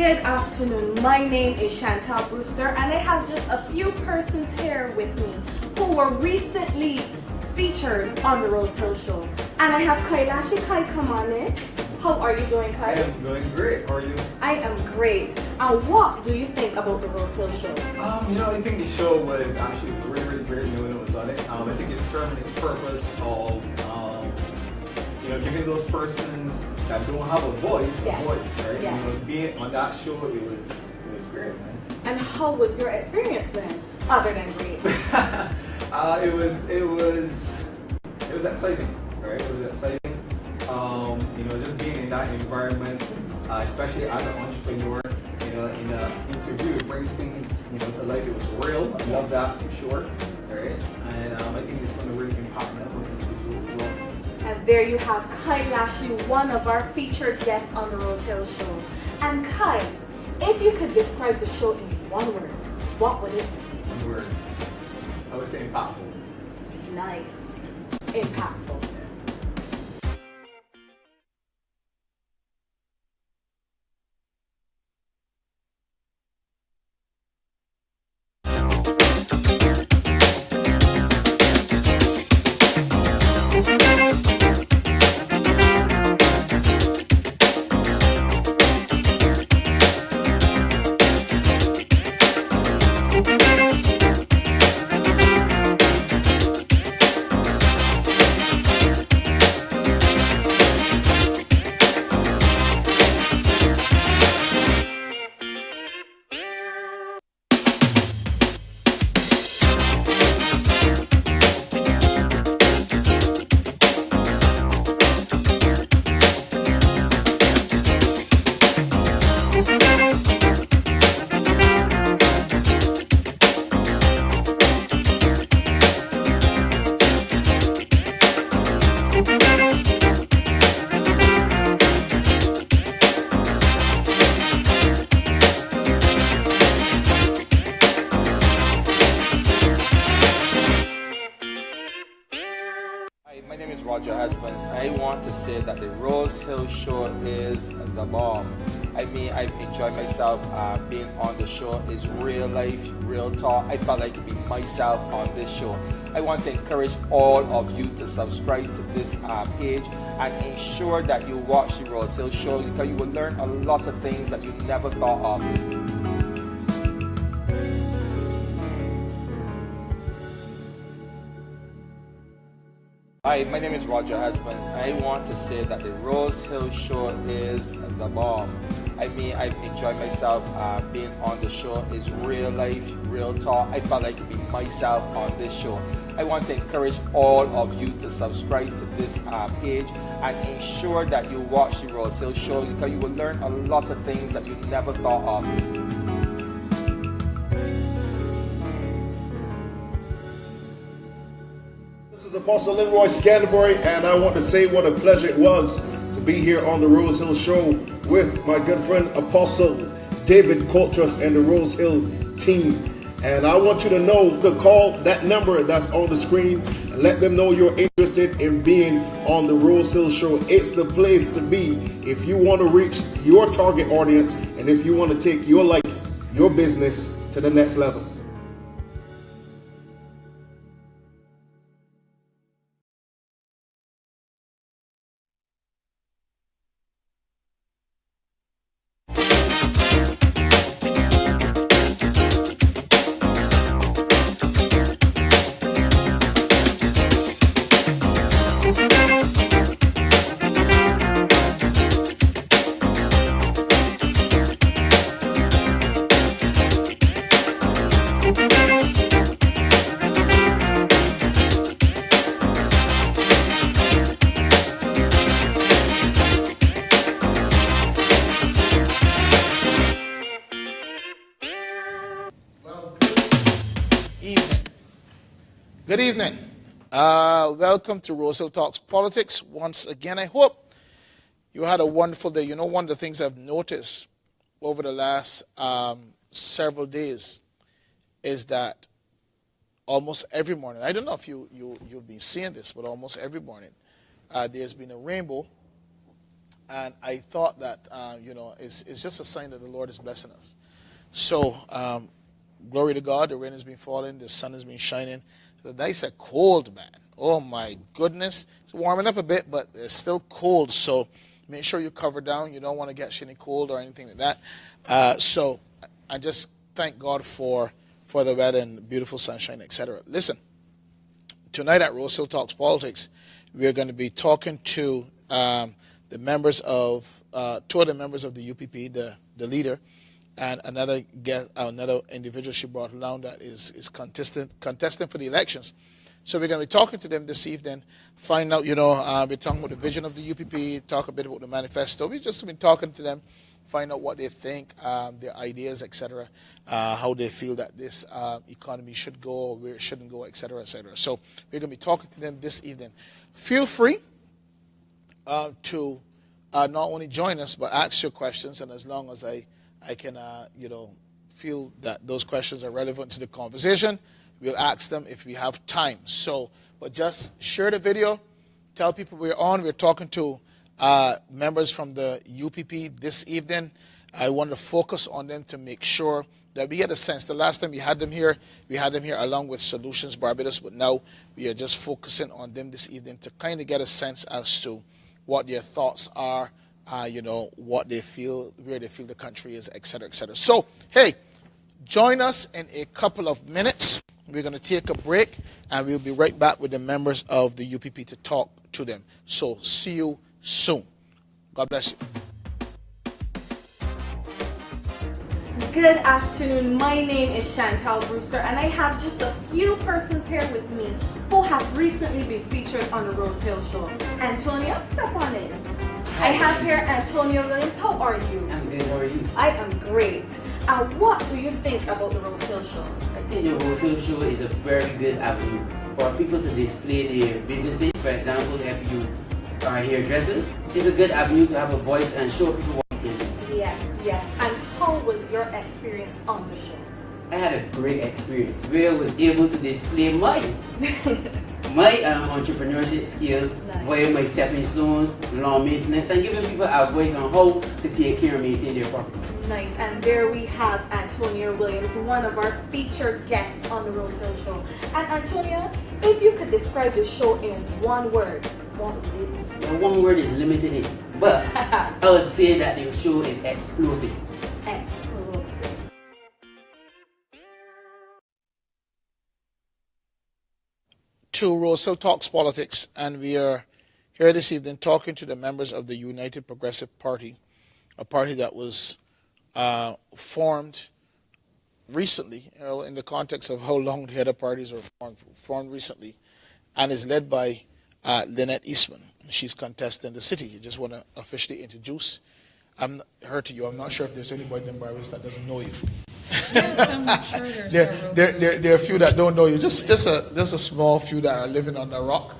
Good afternoon. My name is Chantal Brewster, and I have just a few persons here with me who were recently featured on the Rosehill Show. And I have Kailashi. Kai, come on in. How are you doing, Kai? I am doing great. How are you? I am great. And what do you think about the Rosehill Show? I think the show was actually really new when it was on it. I think it's serving its purpose of, giving those persons that don't have a voice, a voice, right? Yes. Being on that show, it was great, man. And how was your experience then, other than great? It was exciting, right? It was exciting. Just being in that environment, especially as an entrepreneur, in an interview, it brings things, to life. It was real. I love that for sure, right? And I think it's going to really impact network individuals as well. And there you have Kailashi, one of our featured guests on the Rosehill Show. And Kai, if you could describe the show in one word, what would it be? One word. I would say impactful. Nice. Impactful. I want to say that the Rosehill Show is the bomb. I've enjoyed myself being on the show. It's real life, real talk. I felt like being myself on this show. I want to encourage all of you to subscribe to this page and ensure that you watch the Rosehill Show, because you will learn a lot of things that you never thought of. Hi, my name is Roger Husbands. I want to say that the Rosehill Show is the bomb. I've enjoyed myself being on the show. It's real life, real talk. I felt like being myself on this show. I want to encourage all of you to subscribe to this page and ensure that you watch the Rosehill Show, because you will learn a lot of things that you never thought of. This is Apostle Leroy February, and I want to say what a pleasure it was to be here on the Rosehill Show with my good friend Apostle David Coulthrust and the Rosehill team. And I want you to know to call that number that's on the screen and let them know you're interested in being on the Rosehill Show. It's the place to be if you want to reach your target audience and if you want to take your life, your business to the next level. Good evening. Welcome to Rosehill Talks Politics. Once again, I hope you had a wonderful day. You know, one of the things I've noticed over the last several days is that almost every morning, I don't know if you've been seeing this, but almost every morning, there's been a rainbow And I thought that, it's just a sign that the Lord is blessing us. So, glory to God, the rain has been falling, the sun has been shining. The nights are cold, man. Oh my goodness. It's warming up a bit, but it's still cold. So make sure you cover down. You don't want to get any cold or anything like that. So I just thank God for the weather and beautiful sunshine, etc. Listen, tonight at Rosehill Talks Politics, we are going to be talking to the members of, two of the members of the UPP, the leader, and another individual she brought along that is contesting for the elections. So we're going to be talking to them this evening, find out, we're talking about the vision of the UPP, talk a bit about the manifesto. We've just been talking to them, find out what they think, their ideas, etc., how they feel that this economy should go or where it shouldn't go, etc., etc. So we're going to be talking to them this evening. Feel free to not only join us, but ask your questions, and as long as I can, feel that those questions are relevant to the conversation, we'll ask them if we have time. So, but just share the video, tell people we're on. We're talking to members from the UPP this evening. I want to focus on them to make sure that we get a sense. The last time we had them here along with Solutions Barbados, but now we are just focusing on them this evening to kind of get a sense as to what their thoughts are, what they feel, where they feel the country is, etc., etc. So, hey, join us in a couple of minutes. We're going to take a break, and we'll be right back with the members of the UPP to talk to them. So, see you soon. God bless you. Good afternoon. My name is Chantal Brewster, and I have just a few persons here with me who have recently been featured on the Rosehill Show. Antonio, step on in. I have here Antonio Williams. How are you? I'm good. How are you? I am great. What do you think about the Rosehill Show? I think the Rosehill Show is a very good avenue for people to display their businesses. For example, if you are a hairdresser, it's a good avenue to have a voice and show people what you can do. Yes. And how was your experience on the show? I had a great experience where I was able to display my entrepreneurship skills via my stepping stones, lawn maintenance, and giving people a voice on how to take care and maintain their property. Nice, and there we have Antonia Williams, one of our featured guests on the Rosehill Show. And Antonia, if you could describe the show in one word, what would it be? Now, one word is limited, but I would say that the show is explosive. Explosive. To Rosehill Talks Politics, and we are here this evening talking to the members of the United Progressive Party, a party that was formed recently, in the context of how long the other parties were formed recently, and is led by Lynette Eastmond. She's contesting the city. I just want to officially introduce her to you. I'm not sure if there's anybody in Barbados that doesn't know you. Yes, I'm not sure there's several. There are a few that don't know you. Just a small few that are living on the rock.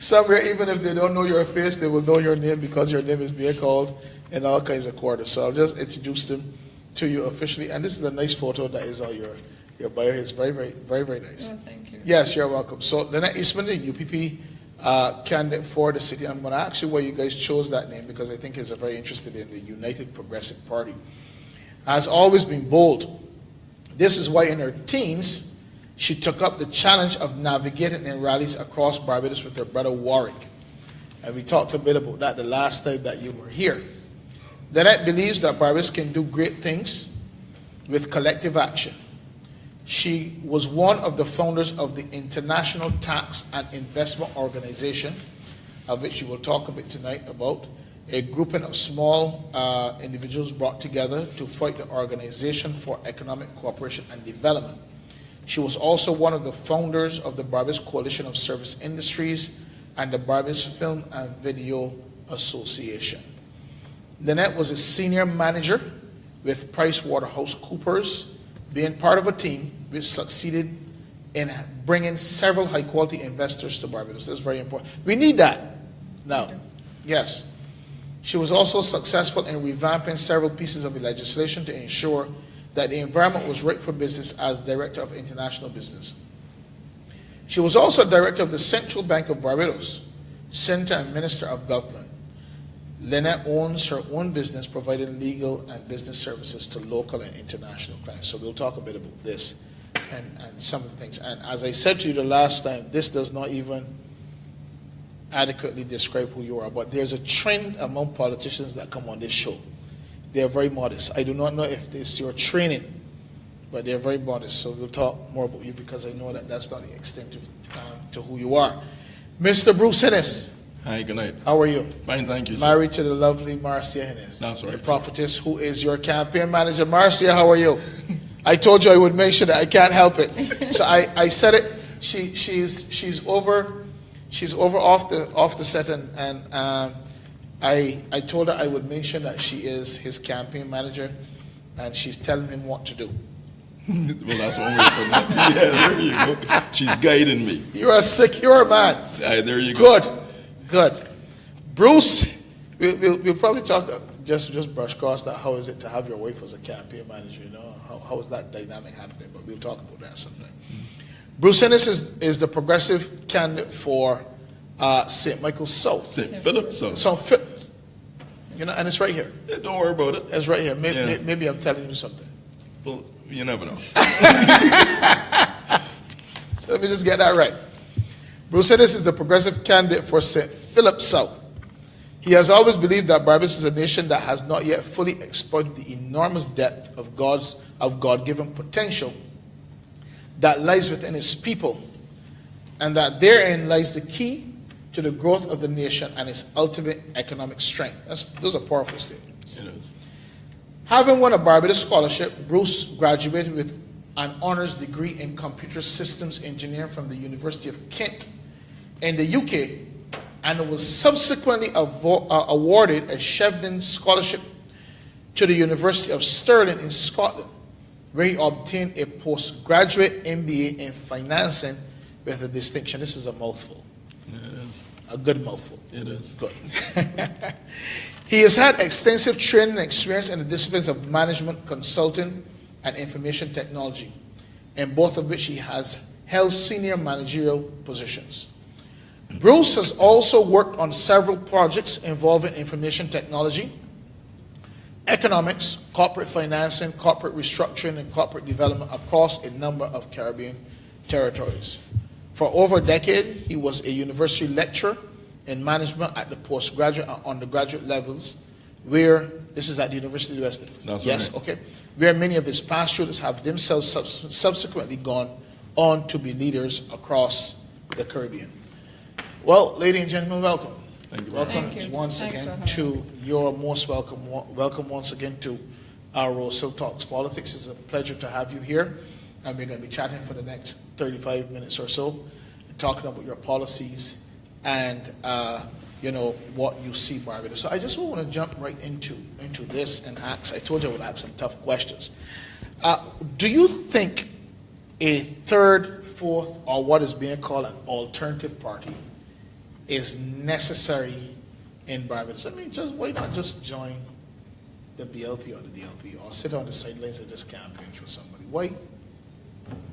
Somewhere, even if they don't know your face, they will know your name because your name is being called in all kinds of quarters. So I'll just introduce them to you officially. And this is a nice photo that is on your bio. It's very, very, very, very nice. Oh, thank you. Yes, you're welcome. So Lynette Eastmond, the UPP candidate for the city. I'm going to ask you why you guys chose that name because I think it's very interested in the United Progressive Party. Has always been bold. This is why in her teens, she took up the challenge of navigating in rallies across Barbados with her brother Warwick. And we talked a bit about that the last time that you were here. Lynette believes that Barbados can do great things with collective action. She was one of the founders of the International Tax and Investment Organization, of which she will talk a bit tonight about, a grouping of small individuals brought together to fight the Organization for Economic Cooperation and Development. She was also one of the founders of the Barbados Coalition of Service Industries and the Barbados Film and Video Association. Lynette was a senior manager with PricewaterhouseCoopers, being part of a team which succeeded in bringing several high-quality investors to Barbados. That's very important. We need that now. Yes. She was also successful in revamping several pieces of legislation to ensure that the environment was right for business as Director of International Business. She was also Director of the Central Bank of Barbados, Senator and Minister of Government. Lynette owns her own business providing legal and business services to local and international clients. So we'll talk a bit about this and some of the things. And as I said to you the last time, this does not even adequately describe who you are. But there's a trend among politicians that come on this show. They are very modest. I do not know if this is your training, but they're very modest. So we'll talk more about you because I know that that's not the extent to who you are. Mr. Bruce Hennis. Hi, good night. How are you? Fine, thank you, sir. Married to the lovely Marcia Hennis. That's right, the prophetess who is your campaign manager. Marcia, how are you? I told you I would mention that. I can't help it. So I said it. She's over off the set, and I told her I would mention that she is his campaign manager, and she's telling him what to do. Well, that's one way of putting it. Yeah, there you go. She's guiding me. You're a secure man. There you go. Good. Bruce, we'll probably talk, just brush across that. How is it to have your wife as a campaign manager? You know, how is that dynamic happening? But we'll talk about that sometime. Bruce Hennis is the progressive candidate for St. Michael's South. St. Philip South. South Philip. You know, and it's right here. Yeah, don't worry about it. It's right here. Maybe I'm telling you something. Well, you never know. So let me just get that right. Bruce Hennis is the progressive candidate for St. Philip South. He has always believed that Barbados is a nation that has not yet fully exploited the enormous depth of God-given potential that lies within its people, and that therein lies the key to the growth of the nation and its ultimate economic strength. Those are powerful statements. It is. Having won a Barbados scholarship, Bruce graduated with an honors degree in computer systems engineering from the University of Kent in the UK, and was subsequently awarded a Shevden scholarship to the University of Stirling in Scotland, where he obtained a postgraduate MBA in financing with a distinction. This is a mouthful. It is. A good mouthful. It is. Good. He has had extensive training and experience in the disciplines of management, consulting, and information technology, in both of which he has held senior managerial positions. Bruce has also worked on several projects involving information technology, economics, corporate financing, corporate restructuring, and corporate development across a number of Caribbean territories. For over a decade, he was a university lecturer in management at the postgraduate and undergraduate levels, where, this is at the University of West Indies. That's yes, right. Okay. Where many of his past students have themselves subsequently gone on to be leaders across the Caribbean. Well, ladies and gentlemen, welcome. Thank you. Welcome Thank you. once Thanks again for having to us. your most welcome. Welcome once again to our Rosehill Talks Politics. It's a pleasure to have you here, and we're going to be chatting for the next 35 minutes or so, talking about your policies and what you see Barbados. So I just want to jump right into this and ask. I told you I would ask some tough questions. Do you think a third, fourth, or what is being called an alternative party is necessary in Barbados? I mean, why not just join the BLP or the DLP, or sit on the sidelines and just campaign for somebody? Why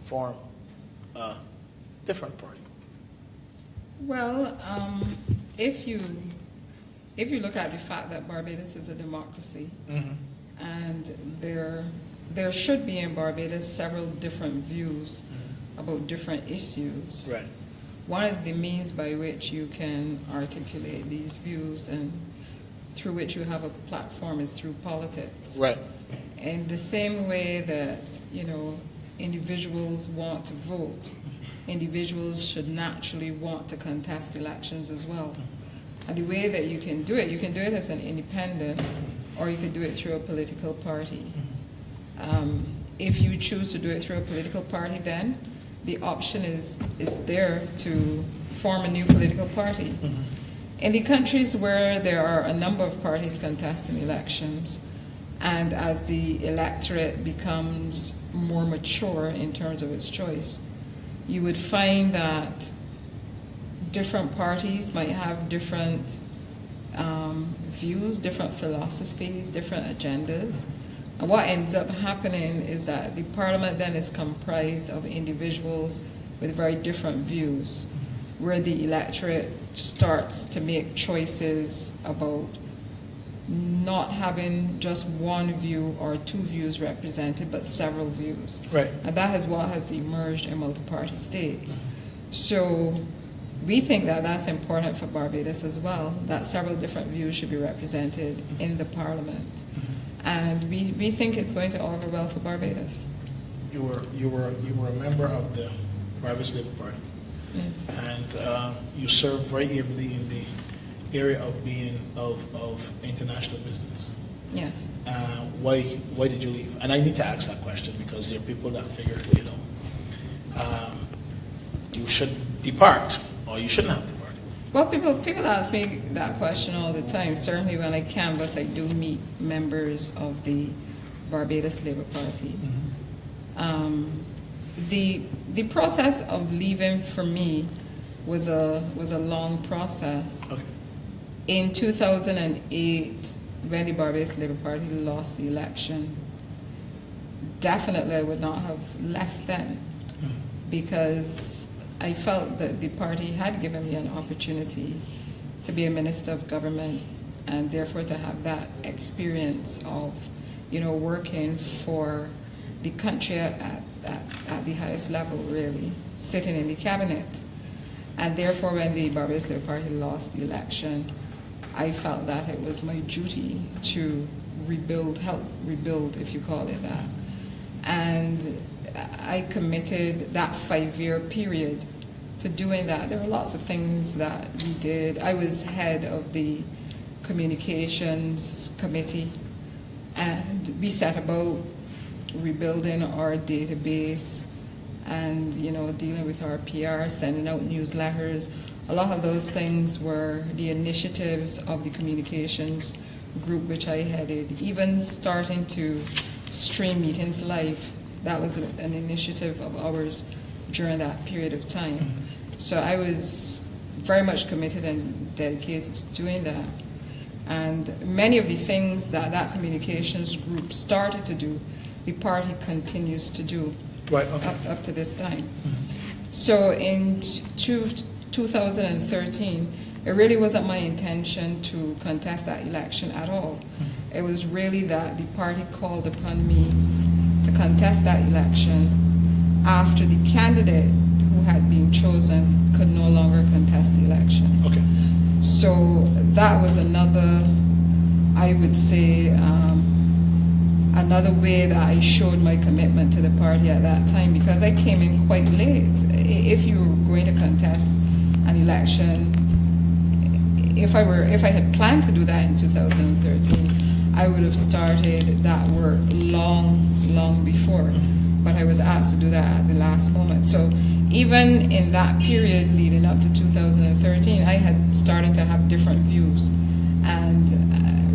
form a different party? Well, if you look at the fact that Barbados is a democracy, and there should be in Barbados several different views about different issues. Right. One of the means by which you can articulate these views and through which you have a platform is through politics. Right. In the same way that, individuals want to vote, individuals should naturally want to contest elections as well. And the way that you can do it as an independent, or you could do it through a political party. If you choose to do it through a political party, then the option is there to form a new political party. In the countries where there are a number of parties contesting elections, and as the electorate becomes more mature in terms of its choice, you would find that different parties might have different views, different philosophies, different agendas. And what ends up happening is that the parliament then is comprised of individuals with very different views, where the electorate starts to make choices about not having just one view or two views represented, but several views. Right. And that is what has emerged in multi-party states. So we think that that's important for Barbados as well, that several different views should be represented in the parliament. And we think it's going to augur well for Barbados. You were a member of the Barbados Labour Party. Yes. And you served very ably in the area of being of international business. Yes. Why did you leave? And I need to ask that question because there are people that figure, you should depart or you shouldn't have departed. Well, people ask me that question all the time. Certainly when I canvass, I do meet members of the Barbados Labour Party. The process of leaving for me was a long process. Okay. In 2008, when the Barbados Labour Party lost the election, definitely I would not have left then because I felt that the party had given me an opportunity to be a minister of government and therefore to have that experience of, working for the country at the highest level, really, sitting in the cabinet. And therefore, when the Barbados Labour Party lost the election, I felt that it was my duty to help rebuild, if you call it that. And I committed that 5-year period to doing that. There were lots of things that we did. I was head of the communications committee, and we set about rebuilding our database and dealing with our PR, sending out newsletters. A lot of those things were the initiatives of the communications group which I headed. Even starting to stream meetings live, that was an initiative of ours during that period of time. So I was very much committed and dedicated to doing that. And many of the things that communications group started to do, the party continues to do up to this time. So in 2013, it really wasn't my intention to contest that election at all. It was really that the party called upon me to contest that election after the candidate who had been chosen could no longer contest the election. Okay. So that was another, I would say, another way that I showed my commitment to the party at that time, because I came in quite late. If you were going to contest an election, if I had planned to do that in 2013, I would have started that work long before. But I was asked to do that at the last moment. So even in that period leading up to 2013, I had started to have different views and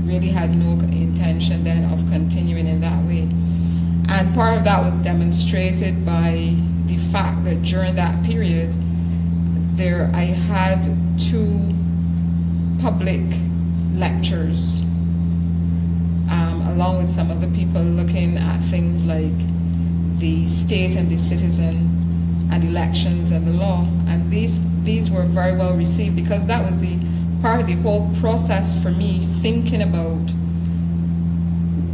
really had no intention then of continuing in that way. And part of that was demonstrated by the fact that during that period, I had 2 public lectures, along with some other people, looking at things like the state and the citizen and elections and the law. And these were very well received, because that was the part of the whole process for me, thinking about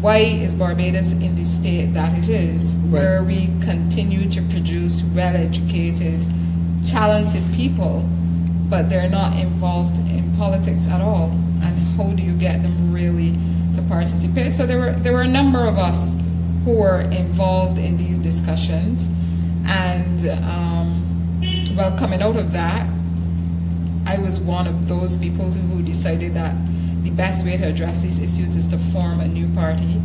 why is Barbados in the state that it is, where we continue to produce well-educated, talented people, but they're not involved in politics at all. And how do you get them really to participate? So there were a number of us who were involved in these discussions. And coming out of that, I was one of those people who decided that the best way to address these issues is to form a new party.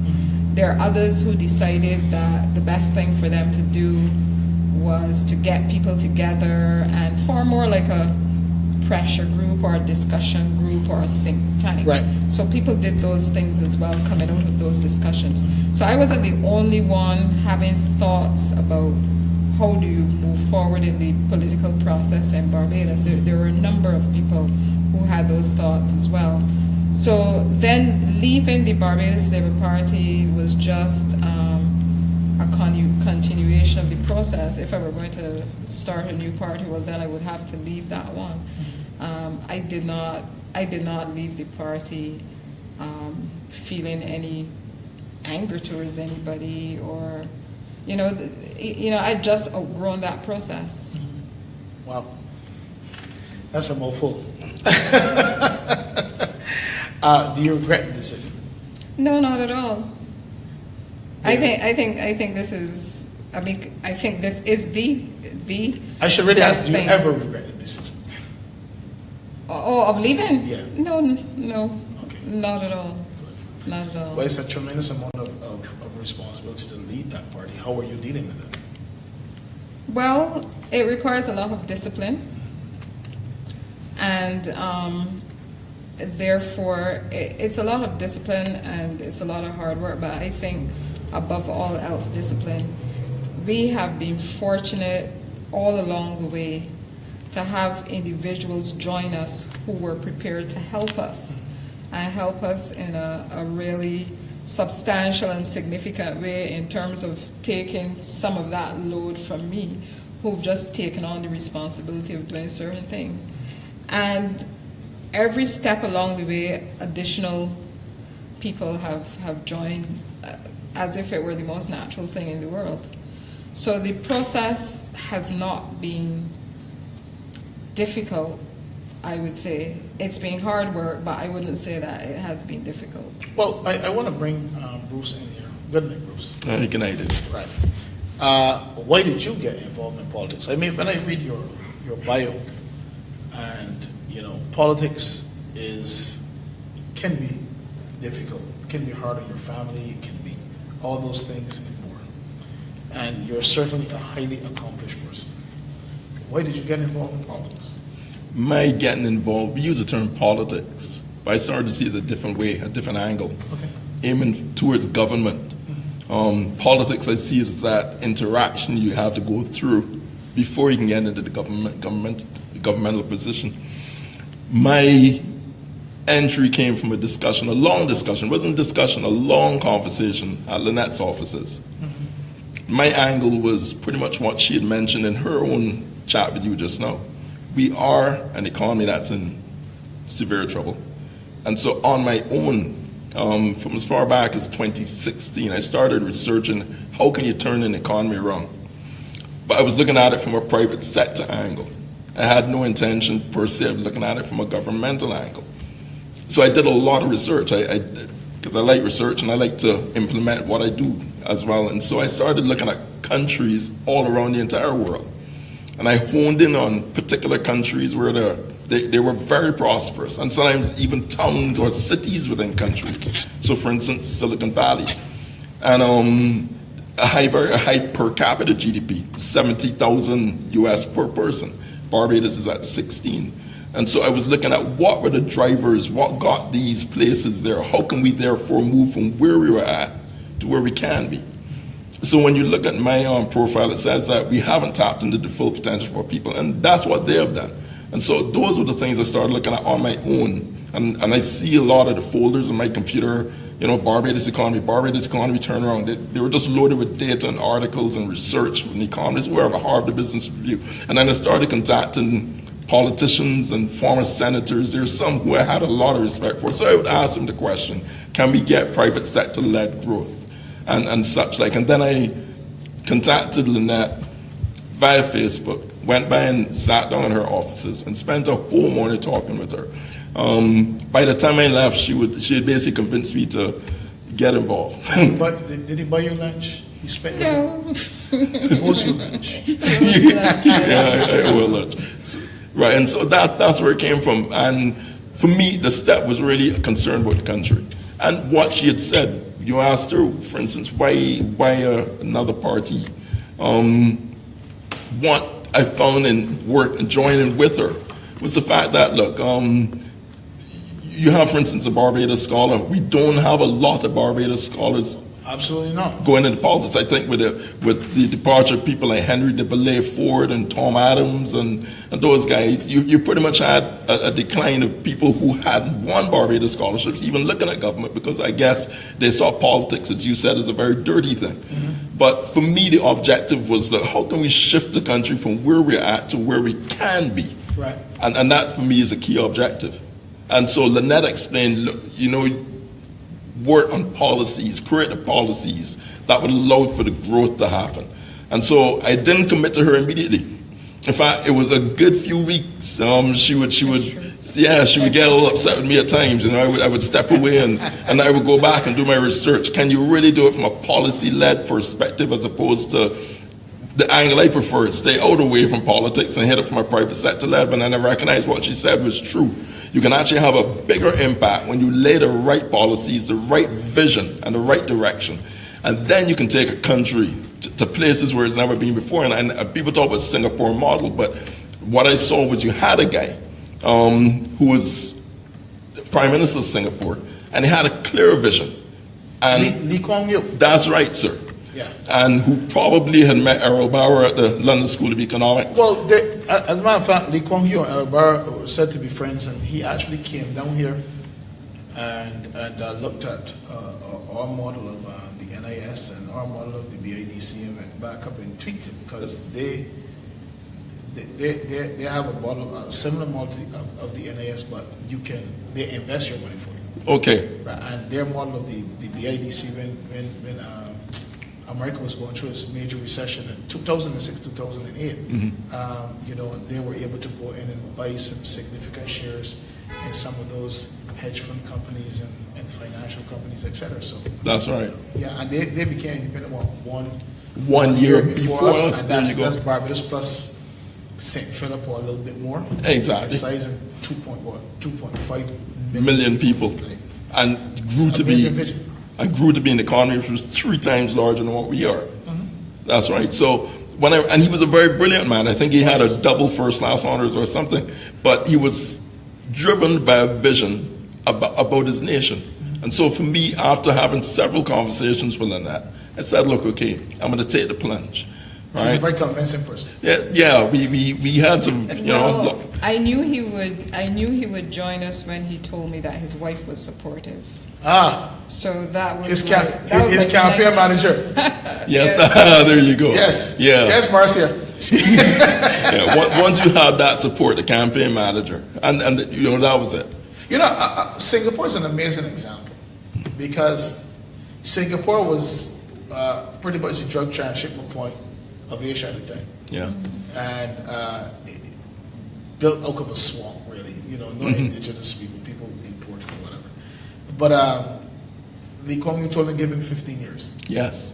There are others who decided that the best thing for them to do was to get people together and form more like a pressure group or a discussion group or a think tank. Right. So people did those things as well, coming out of those discussions. So I wasn't the only one having thoughts about how do you move forward in the political process in Barbados. There were a number of people who had those thoughts as well. So then leaving the Barbados Labour Party was just a continuation of the process. If I were going to start a new party, well, then I would have to leave that one. I did not leave the party feeling any anger towards anybody, or I just outgrown that process. Wow, that's a mouthful. Do you regret the decision? No, not at all. I think this is. I think this is the. I should really ask: do you thing. ever regret the decision? Oh, of leaving? Yeah. No, Okay. not at all. Not at all. Well, it's a tremendous amount of responsibility to lead that party. How are you dealing with it? Well, it requires a lot of discipline, and therefore it's a lot of discipline and it's a lot of hard work. But I think above all else, discipline. We have been fortunate all along the way to have individuals join us who were prepared to help us, and help us in a really substantial and significant way in terms of taking some of that load from me, who've just taken on the responsibility of doing certain things. And every step along the way, additional people have joined as if it were the most natural thing in the world. So the process has not been difficult, I would say. It's been hard work, but I wouldn't say that it has been difficult. Well, I want to bring Bruce in here. Good night, Bruce. Good night. Right. Why did you get involved in politics? I mean, when I read your bio, and politics can be difficult, can be hard on your family, it can be all those things and more. And you're certainly a highly accomplished person. Why did you get involved in politics? My getting involved, we use the term politics, but I started to see it a different way, a different angle, aiming towards government. Politics, I see it as that interaction you have to go through before you can get into the governmental position. My entry came from a long discussion, wasn't a discussion, a long conversation at Lynette's offices. My angle was pretty much what she had mentioned in her own chat with you just now. We are an economy that's in severe trouble. And so on my own, from as far back as 2016, I started researching how can you turn an economy around. But I was looking at it from a private sector angle. I had no intention per se of looking at it from a governmental angle. So I did a lot of research, because I like research and I like to implement what I do as well. And so I started looking at countries all around the entire world. And I honed in on particular countries where they were very prosperous, and sometimes even towns or cities within countries. So for instance, Silicon Valley. And very high per capita GDP, 70,000 US per person. Barbados is at 16. And so I was looking at what were the drivers, what got these places there, how can we therefore move from where we were at to where we can be. So when you look at my profile, it says that we haven't tapped into the full potential for people, and that's what they have done. And so those were the things I started looking at on my own. And I see a lot of the folders on my computer, Barbados economy turnaround. They were just loaded with data and articles and research from the economists, wherever, Harvard Business Review. And then I started contacting politicians and former senators. There's some who I had a lot of respect for. So I would ask them the question, can we get private sector-led growth and such like? And then I contacted Lynette via Facebook, went by and sat down in her offices and spent a whole morning talking with her. By the time I left, she had basically convinced me to get involved. But did he buy you lunch? He spent No. He owes you lunch. I owe lunch. Right, and so that's where it came from. And for me, the step was really a concern about the country. And what she had said, you asked her, for instance, why another party? What I found in work and joining with her was the fact that, look, you have, for instance, a Barbados scholar. We don't have a lot of Barbados scholars. Absolutely not. Going into politics, I think with the departure of people like Henry de Belay Ford and Tom Adams and those guys, you pretty much had a decline of people who had won Barbados scholarships, even looking at government, because I guess they saw politics, as you said, as a very dirty thing. Mm-hmm. But for me, the objective was that how can we shift the country from where we're at to where we can be? Right. And that for me is a key objective. And so Lynette explained, look, work on policies, creative policies that would allow for the growth to happen. And so I didn't commit to her immediately. In fact, it was a good few weeks. She would get a little upset with me at times. I would step away and I would go back and do my research. Can you really do it from a policy-led perspective as opposed to the angle I preferred, stay out away from politics and hit it from a private sector led? And then I recognized what she said was true. You can actually have a bigger impact when you lay the right policies, the right vision, and the right direction. And then you can take a country to places where it's never been before. And people talk about Singapore model, but what I saw was you had a guy who was Prime Minister of Singapore, and he had a clear vision. And Lee Kuan Yew. That's right, sir. Yeah. And who probably had met Errol Bauer at the London School of Economics. Well, as a matter of fact, Lee Kuan Yew and Errol Bauer were said to be friends, and he actually came down here and looked at our model of the NIS and our model of the BIDC and went back up and tweaked it, because they have a model, a similar model of the NIS, but they invest your money for you. Okay. Right, and their model of the BIDC when America was going through its major recession in 2006, 2008, they were able to go in and buy some significant shares in some of those hedge fund companies and financial companies, etc. So that's right. Yeah, and they became independent one year before us. And that's Barbados plus St. Philip, or a little bit more. Exactly. The size of 2.5 million people, and grew to be an economy which was 3 times larger than what we are. Mm-hmm. That's right. So and he was a very brilliant man. I think he had a double first-class honors or something, but he was driven by a vision about his nation. Mm-hmm. And so for me, after having several conversations with Lynette, I said, look, okay, I'm going to take the plunge. Right? She's a very convincing person. Yeah. We had some, I knew he would join us when he told me that his wife was supportive. So that was his campaign manager. Yes, there you go. Yes. Yeah. Yes, Marcia. Once you have that support, the campaign manager, and that was it. Singapore is an amazing example, because Singapore was pretty much the drug transshipment point of Asia at the time. Yeah. And built out of a swamp, really. No indigenous people imported or whatever. But Lee Kuan Yew told him, give him 15 years. Yes.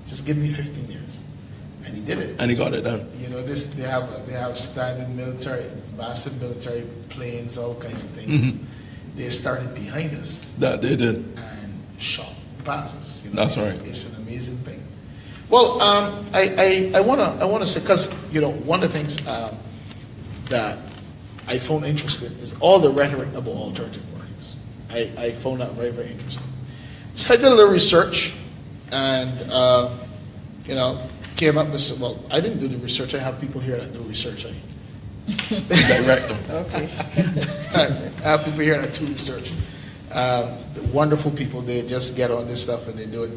Just give me 15 years. And he did it. And he got it done. They have standard military, massive military planes, all kinds of things. Mm-hmm. They started behind us. That they did. And shot past us. That's right. It's an amazing thing. Well, I want to say, because one of the things that I found interesting is all the rhetoric about alternative parties. I found that very, very interesting. So I did a little research, and came up with I didn't do the research. I have people here that do research. Direct them. Okay. I have people here that do research. Wonderful people. They just get on this stuff and they do it.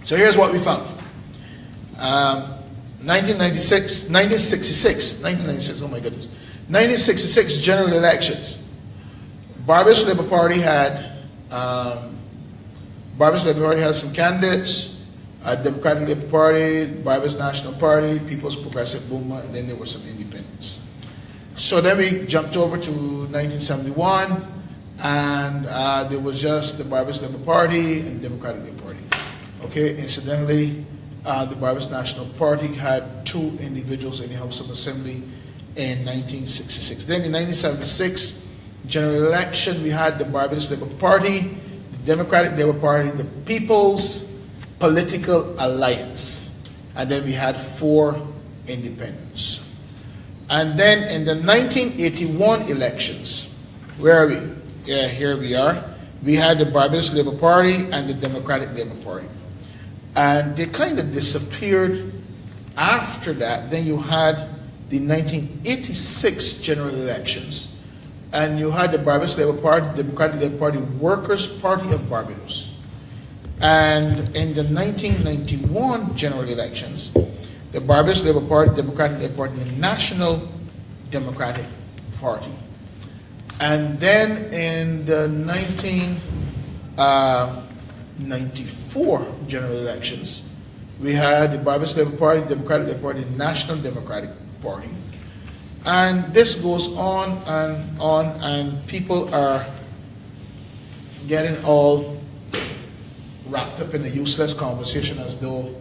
So here's what we found. 1966, oh my goodness. 1966 general elections. Barbados Labour Party had some candidates. Democratic Labour Party, Barbados National Party, People's Progressive Movement, and then there were some independents. So then we jumped over to 1971, and there was just the Barbados Labour Party and Democratic Labour Party. Okay, incidentally, the Barbados National Party had 2 individuals in the House of Assembly in 1966. Then in 1976 general election, we had the Barbados Labour Party, the Democratic Labour Party, the People's Political Alliance, and then we had 4 independents. And then in the 1981 elections, where are we? Yeah, here we are. We had the Barbados Labour Party and the Democratic Labour Party. And they kind of disappeared after that. Then you had the 1986 general elections, and you had the Barbados Labour Party, Democratic Labour Party, Workers' Party of Barbados. And in the 1991 general elections, the Barbados Labour Party, Democratic Labour Party, and National Democratic party. And then in the 1994 general elections, we had the Barbados Labour Party, Democratic Labour Party, National Democratic Party. And this goes on, and people are getting all wrapped up in a useless conversation as though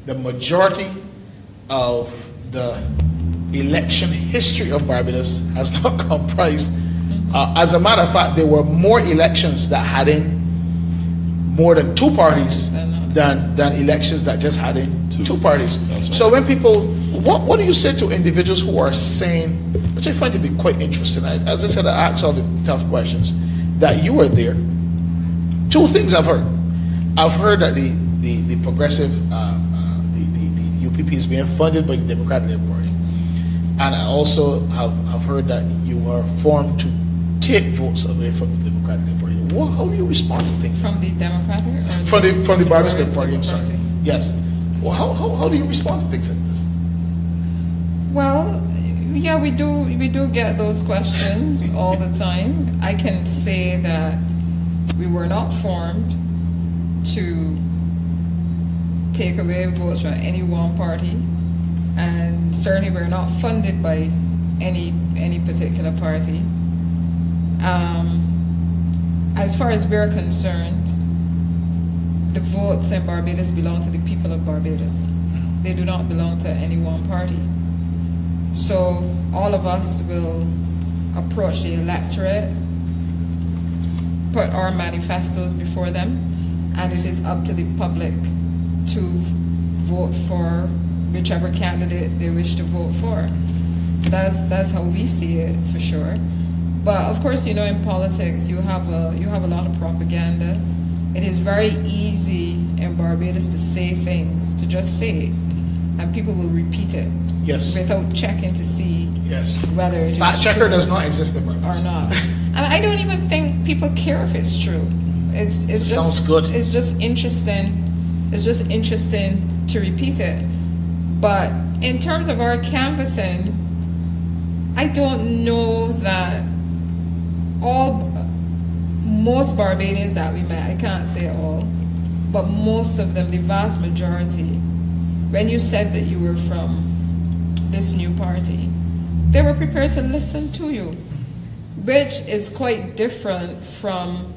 the majority of the election history of Barbados has not comprised. As a matter of fact, there were more elections that had in more than two parties than elections that just had in two parties. Right. So when people, what do you say to individuals who are saying, which I find to be quite interesting, as I said, I asked all the tough questions, that you were there. Two things I've heard. I've heard that the progressive, the UPP is being funded by the Democratic Labour Party. And I also have heard that you were formed to take votes away from the Democratic Labour Party. How do you respond to things? From the Democratic or from the Barbados Labour Party, I'm sorry. Yes. Well, how do you respond to things like this? Well, yeah, we do get those questions all the time. I can say that we were not formed to take away votes from any one party, and certainly we're not funded by any particular party. As far as we're concerned, the votes in Barbados belong to the people of Barbados. They do not belong to any one party. So all of us will approach the electorate, put our manifestos before them, and it is up to the public to vote for whichever candidate they wish to vote for. That's how we see it, for sure. But of course, you know, in politics, you have a lot of propaganda. It is very easy in Barbados to say things, to just say it, and people will repeat it. Yes. Without checking to see whether it is fact checker does not exist in Barbados. or not. And I don't even think people care if it's true. It's just sounds good. It's just interesting. It's just interesting to repeat it. But in terms of our canvassing, I don't know that most Barbadians that we met, I can't say all, but most of them, the vast majority, when you said that you were from this new party, they were prepared to listen to you, which is quite different from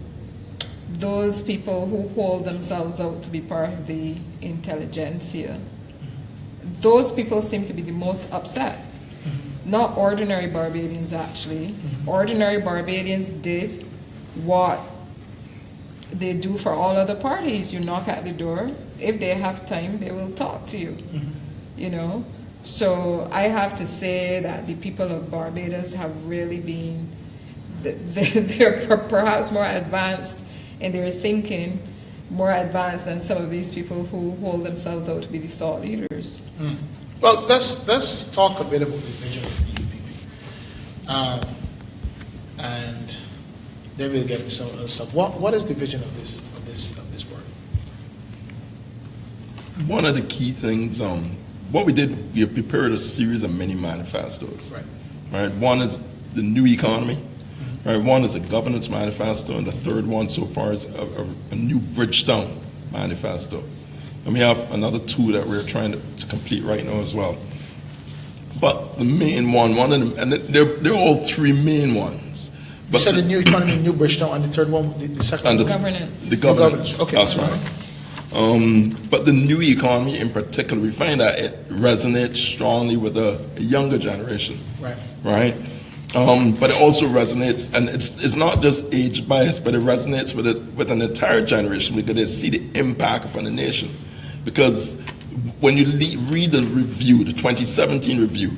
those people who hold themselves out to be part of the intelligentsia. Those people seem to be the most upset. Not ordinary Barbadians, actually. Ordinary Barbadians did what they do for all other parties. You knock at the door. If they have time, they will talk to you. You know? So I have to say that the people of Barbados have really been, they're perhaps more advanced in their thinking, more advanced than some of these people who hold themselves out to be the thought leaders. Well, let's talk a bit about the vision of the UPP, and then we'll get to some other stuff. What is the vision of this party? One of the key things, what we did, we prepared a series of mini manifestos. Right. One is the new economy. Right. One is a governance manifesto, and the third one so far is a new Bridgetown manifesto. And we have another two that we're trying to complete right now as well. But the main one of them, and they're all three main ones. But you said the new economy, new Bridgetown, and the third one, the second one? Governance. The governance. Okay. That's right. But the new economy in particular, we find that it resonates strongly with a younger generation. Right? But it also resonates, and it's not just age bias, but it resonates with an entire generation because they see the impact upon the nation. Because when you read the review, the 2017 review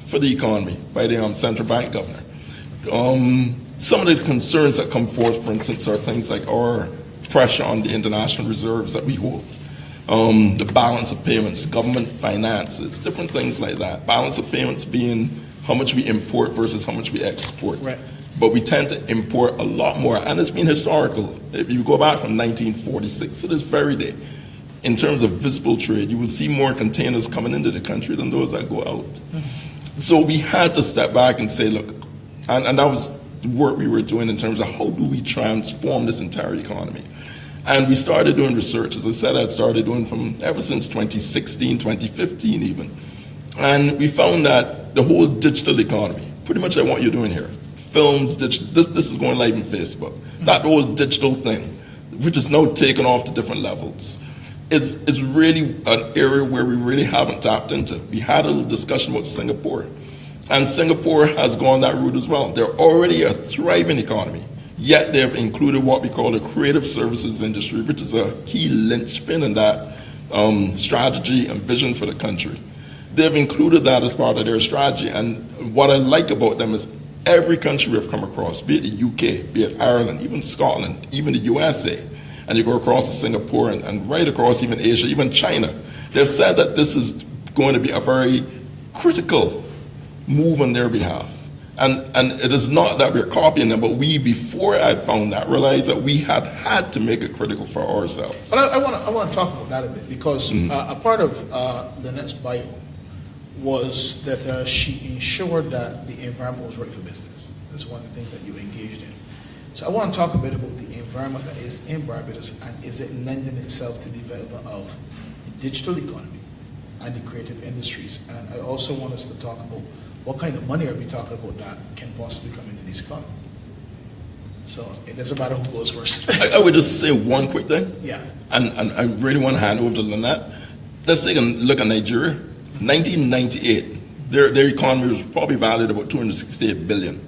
for the economy by the central bank governor, some of the concerns that come forth, for instance, are things like our pressure on the international reserves that we hold, the balance of payments, government finances, different things like that. Balance of payments being how much we import versus how much we export. Right. But we tend to import a lot more, and it's been historical. If you go back from 1946 to this very day, in terms of visible trade, you will see more containers coming into the country than those that go out. So we had to step back and say, look, And that was the work we were doing in terms of how do we transform this entire economy. And we started doing research. As I said, I started doing from ever since 2016, 2015 even. And we found that the whole digital economy, pretty much like what you're doing here, films, digital, this is going live on Facebook, that whole digital thing, which is now taken off to different levels, it's really an area where we really haven't tapped into. We had a little discussion about Singapore, and Singapore has gone that route as well. They're already a thriving economy, yet they've included what we call the creative services industry, which is a key linchpin in that strategy and vision for the country. They've included that as part of their strategy, and what I like about them is every country we've come across, be it the UK, be it Ireland, even Scotland, even the USA, and you go across to Singapore and right across even Asia, even China, they've said that this is going to be a very critical move on their behalf. And it is not that we're copying them, but we, before I found that, realized that we had to make it critical for ourselves. But I want to talk about that a bit, because a part of Lynette's bio was that she ensured that the environment was right for business. That's one of the things that you engaged in. So I want to talk a bit about the environment that is in Barbados, and is it lending itself to the development of the digital economy and the creative industries. And I also want us to talk about what kind of money are we talking about that can possibly come into this economy. So it doesn't matter who goes first. I would just say one quick thing. Yeah. And I really want to hand over to Lynette. Let's take a look at Nigeria. 1998, their economy was probably valued about $268 billion.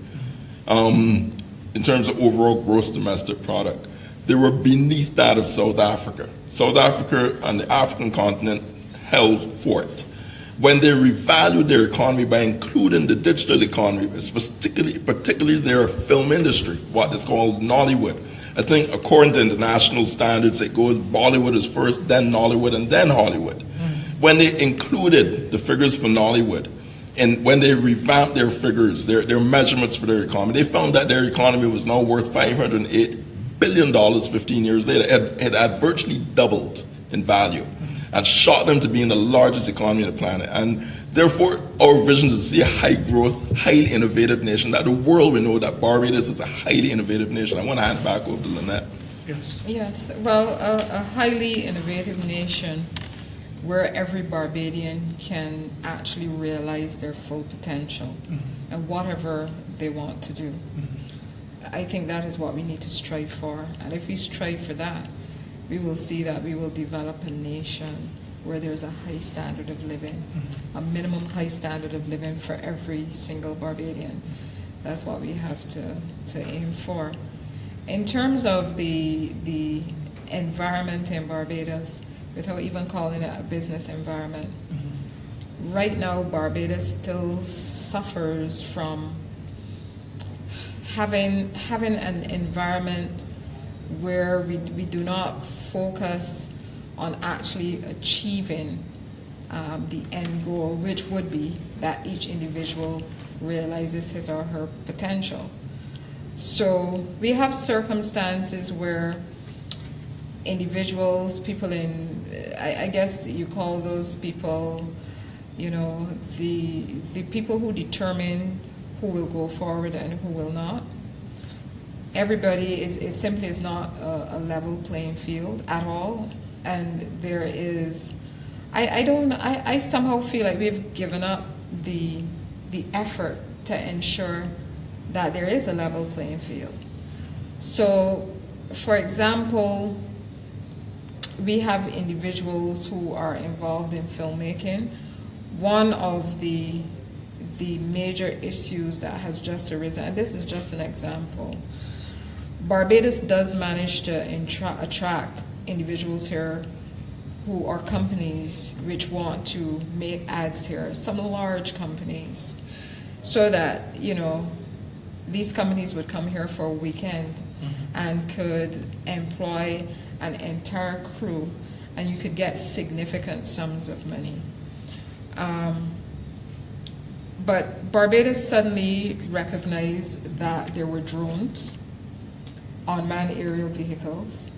In terms of overall gross domestic product, they were beneath that of South Africa. South Africa and the African continent held fort. When they revalued their economy by including the digital economy, particularly their film industry, what is called Nollywood. I think according to international standards, it goes Bollywood is first, then Nollywood, and then Hollywood. When they included the figures for Nollywood, and when they revamped their figures, their measurements for their economy, they found that their economy was now worth $508 billion 15 years later. It had virtually doubled in value and shot them to being the largest economy on the planet. And therefore, our vision is to see a high-growth, highly innovative nation, that the world will know that Barbados is a highly innovative nation. I want to hand it back over to Lynette. Yes, well, a highly innovative nation where every Barbadian can actually realize their full potential and whatever they want to do. I think that is what we need to strive for. And if we strive for that, we will see that we will develop a nation where there's a high standard of living, a minimum high standard of living for every single Barbadian. That's what we have to aim for. In terms of the environment in Barbados, without even calling it a business environment, right now Barbados still suffers from having an environment where we do not focus on actually achieving the end goal, which would be that each individual realizes his or her potential. So we have circumstances where individuals, people in, I guess you call those people, the people who determine who will go forward and who will not. Everybody, it simply is not a level playing field at all. And there is, I somehow feel like we've given up the effort to ensure that there is a level playing field. So, for example, we have individuals who are involved in filmmaking. One of the major issues that has just arisen, and this is just an example, Barbados does manage to attract individuals here who are companies which want to make ads here, some large companies, so that, these companies would come here for a weekend and could employ an entire crew, and you could get significant sums of money. But Barbados suddenly recognized that there were drones, unmanned aerial vehicles,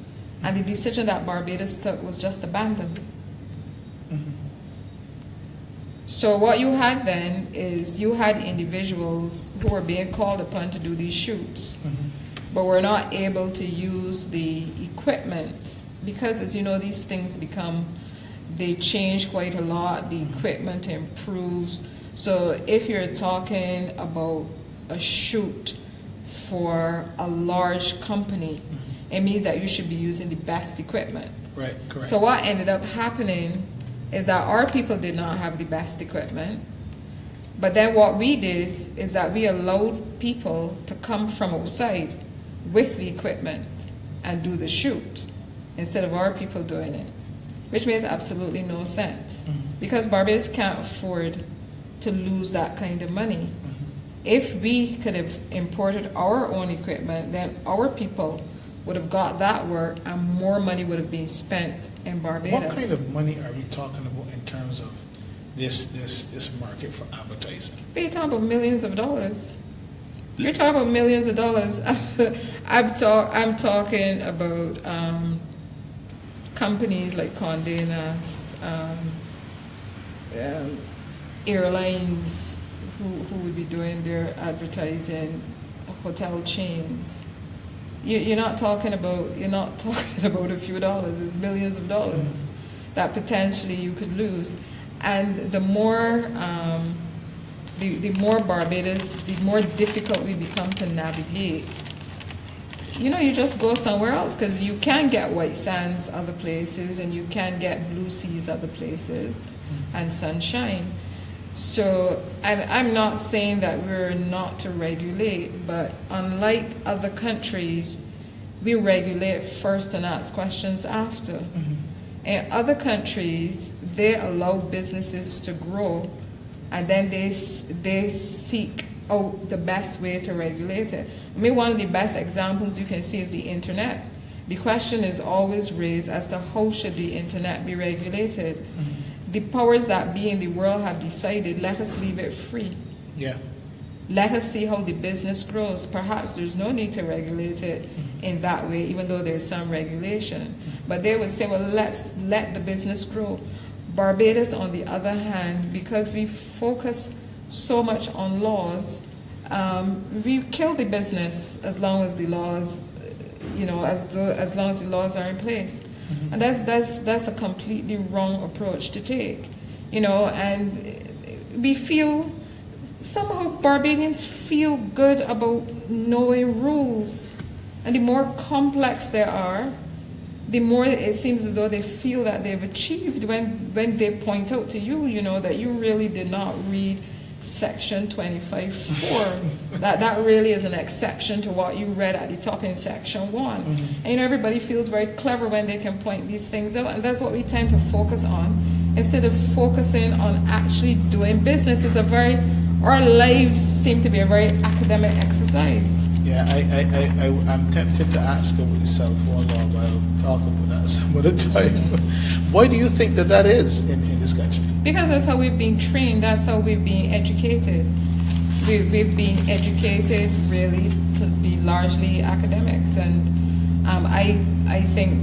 and the decision that Barbados took was just to ban them. So what you had then is you had individuals who were being called upon to do these shoots, but were not able to use the equipment because, as you know, these things they change quite a lot. The equipment improves. So if you're talking about a shoot for a large company, it means that you should be using the best equipment. Right, correct. So what ended up happening is that our people did not have the best equipment. But then what we did is that we allowed people to come from outside with the equipment and do the shoot instead of our people doing it, which makes absolutely no sense because Barbados can't afford to lose that kind of money. If we could have imported our own equipment, then our people would have got that work and more money would have been spent in Barbados. What kind of money are we talking about in terms of this market for advertising? You're talking about millions of dollars. You're talking about millions of dollars. I'm talking about companies like Condé Nast, airlines who would be doing their advertising, hotel chains. You're not talking about a few dollars. It's millions of dollars that potentially you could lose. And the more Barbados, the more difficult we become to navigate. You just go somewhere else because you can get white sands other places and you can get blue seas other places and sunshine. So, and I'm not saying that we're not to regulate, but unlike other countries, we regulate first and ask questions after. In other countries, they allow businesses to grow, and then they seek out the best way to regulate it. I mean, one of the best examples you can see is the internet. The question is always raised as to how should the internet be regulated. The powers that be in the world have decided, let us leave it free. Yeah. Let us see how the business grows. Perhaps there's no need to regulate it in that way, even though there's some regulation. But they would say, well, let's let the business grow. Barbados, on the other hand, because we focus so much on laws, we kill the business as long as the laws, as long as the laws are in place. And that's a completely wrong approach to take, and we feel, somehow Barbadians feel good about knowing rules. And the more complex they are, the more it seems as though they feel that they've achieved when they point out to you, that you really did not read Section 25.4. that really is an exception to what you read at the top in Section 1. And everybody feels very clever when they can point these things out, and that's what we tend to focus on instead of focusing on actually doing business. Our lives seem to be a very academic exercise. Yeah, I'm tempted to ask about the cell phone law, but I'll talk about that some other time. Why do you think that is in this country? Because that's how we've been trained. That's how we've been educated. We've been educated really to be largely academics. And I think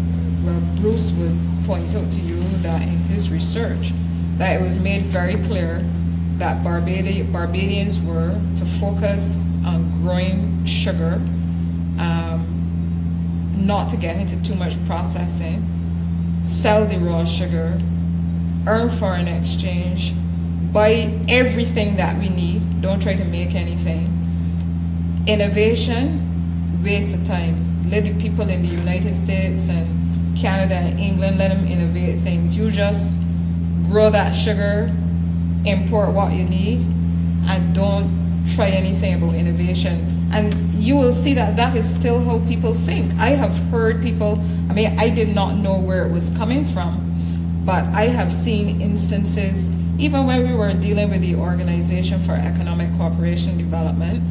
Bruce would point out to you that in his research that it was made very clear that Barbadians were to focus on growing sugar, not to get into too much processing, sell the raw sugar, earn foreign exchange, buy everything that we need, don't try to make anything. Innovation, waste of time. Let the people in the United States and Canada and England, let them innovate things. You just grow that sugar, import what you need, and don't try anything about innovation. And you will see that is still how people think. I have heard people, I did not know where it was coming from, but I have seen instances, even when we were dealing with the Organization for Economic Cooperation and Development,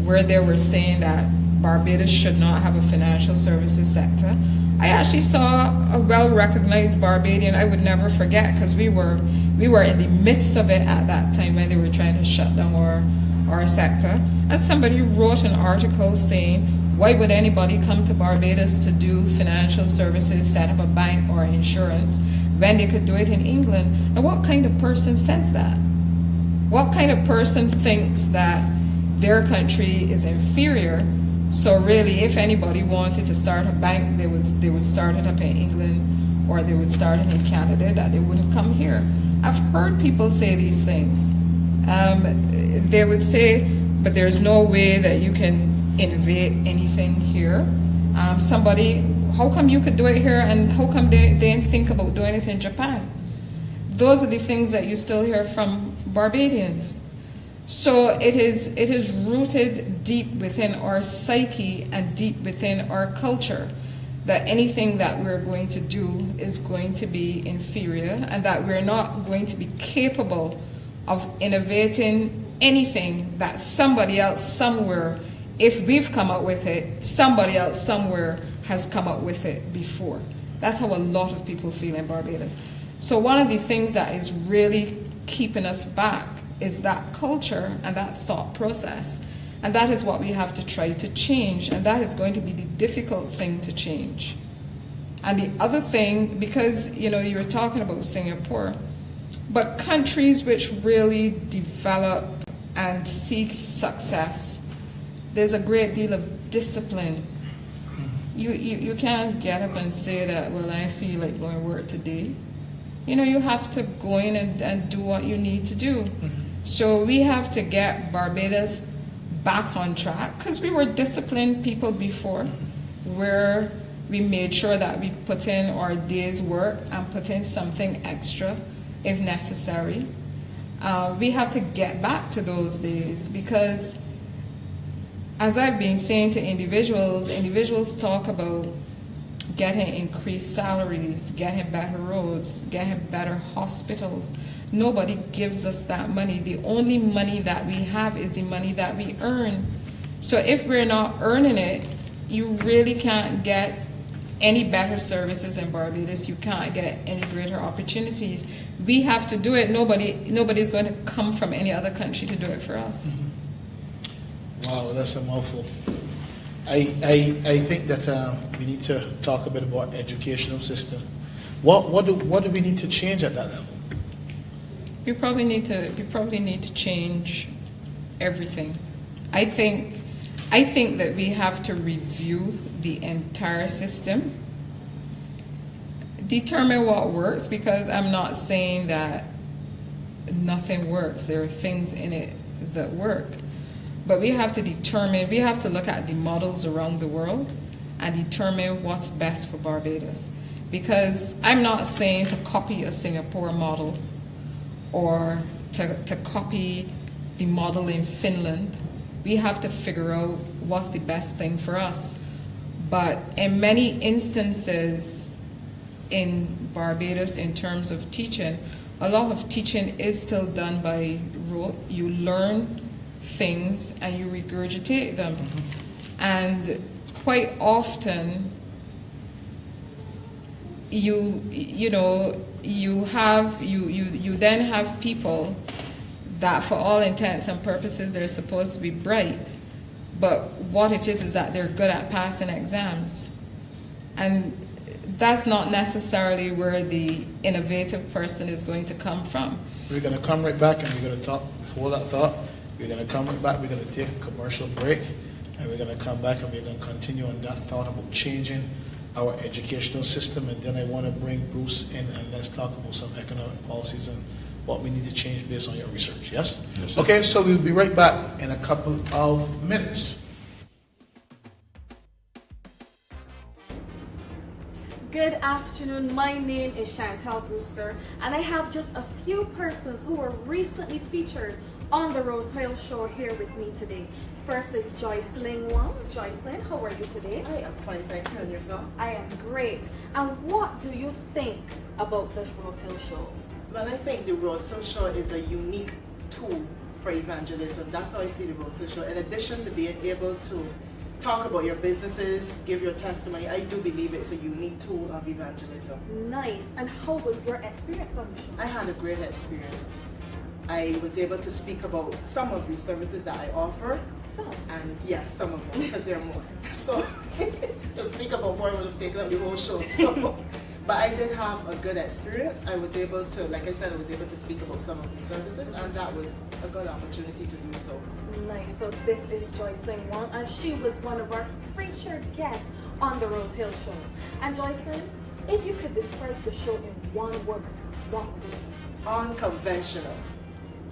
where they were saying that Barbados should not have a financial services sector. I actually saw a well-recognized Barbadian I would never forget, because we were in the midst of it at that time when they were trying to shut down our sector. And somebody wrote an article saying, why would anybody come to Barbados to do financial services, set up a bank or insurance, when they could do it in England? And what kind of person says that? What kind of person thinks that their country is inferior? So really, if anybody wanted to start a bank, they would start it up in England, or they would start it in Canada, that they wouldn't come here. I've heard people say these things. They would say, but there's no way that you can innovate anything here. How come you could do it here, and how come they didn't think about doing it in Japan? Those are the things that you still hear from Barbadians. So it is rooted deep within our psyche and deep within our culture that anything that we're going to do is going to be inferior, and that we're not going to be capable of innovating anything that somebody else somewhere, if we've come up with it, somebody else somewhere has come up with it before. That's how a lot of people feel in Barbados. So one of the things that is really keeping us back is that culture and that thought process. And that is what we have to try to change, and that is going to be the difficult thing to change. And the other thing, because you were talking about Singapore, but countries which really develop and seek success, there's a great deal of discipline. You can't get up and say that, well, I feel like going to work today. You have to go in and do what you need to do. So we have to get Barbados back on track, because we were disciplined people before, where we made sure that we put in our day's work and put in something extra if necessary. We have to get back to those days, because as I've been saying to individuals talk about getting increased salaries, getting better roads, getting better hospitals. Nobody gives us that money. The only money that we have is the money that we earn. So if we're not earning it, you really can't get any better services in Barbados. You can't get any greater opportunities. We have to do it. Nobody's going to come from any other country to do it for us. Wow, that's a mouthful. I think that we need to talk a bit about educational system. What do we need to change at that level? We probably need to change everything. I think that we have to review the entire system, determine what works, because I'm not saying that nothing works. There are things in it that work. But we have to look at the models around the world and determine what's best for Barbados. Because I'm not saying to copy a Singapore model or to copy the model in Finland. We have to figure out what's the best thing for us. But in many instances in Barbados, in terms of teaching, a lot of teaching is still done by rote. You learn things and you regurgitate them. And quite often you then have people that for all intents and purposes they're supposed to be bright, but what it is that they're good at passing exams. And that's not necessarily where the innovative person is going to come from. We're going to come right back and we're going to hold that thought. We're going to come right back, we're going to take a commercial break, and we're going to come back and we're going to continue on that thought about changing our educational system. And then I want to bring Bruce in and let's talk about some economic policies and what we need to change based on your research. Yes? Yes, sir. Okay, so we'll be right back in a couple of minutes. Good afternoon, my name is Chantal Brewster, and I have just a few persons who were recently featured on the Rosehill show here with me today. First is Joycelyn Wong. Joycelyn, how are you today? I am fine, thank you. And yourself? I am great. And what do you think about this Rosehill show? Well, I think the Rosehill show is a unique tool for evangelism. That's how I see the Rosehill show. In addition to being able to talk about your businesses, give your testimony, I do believe it's a unique tool of evangelism. Nice. And how was your experience on the show? I had a great experience. I was able to speak about some of the services that I offer. Some? And yes, some of them, because there are more. So to speak about more would have taken up the whole show. So, But I did have a good experience. I was able to, like I said, I was able to speak about some of the services, and that was a good opportunity to do so. Nice. So this is Joycelyn Wong, and she was one of our featured guests on the Rosehill Show. And Joycelyn, if you could describe the show in one word, what would it be? Unconventional.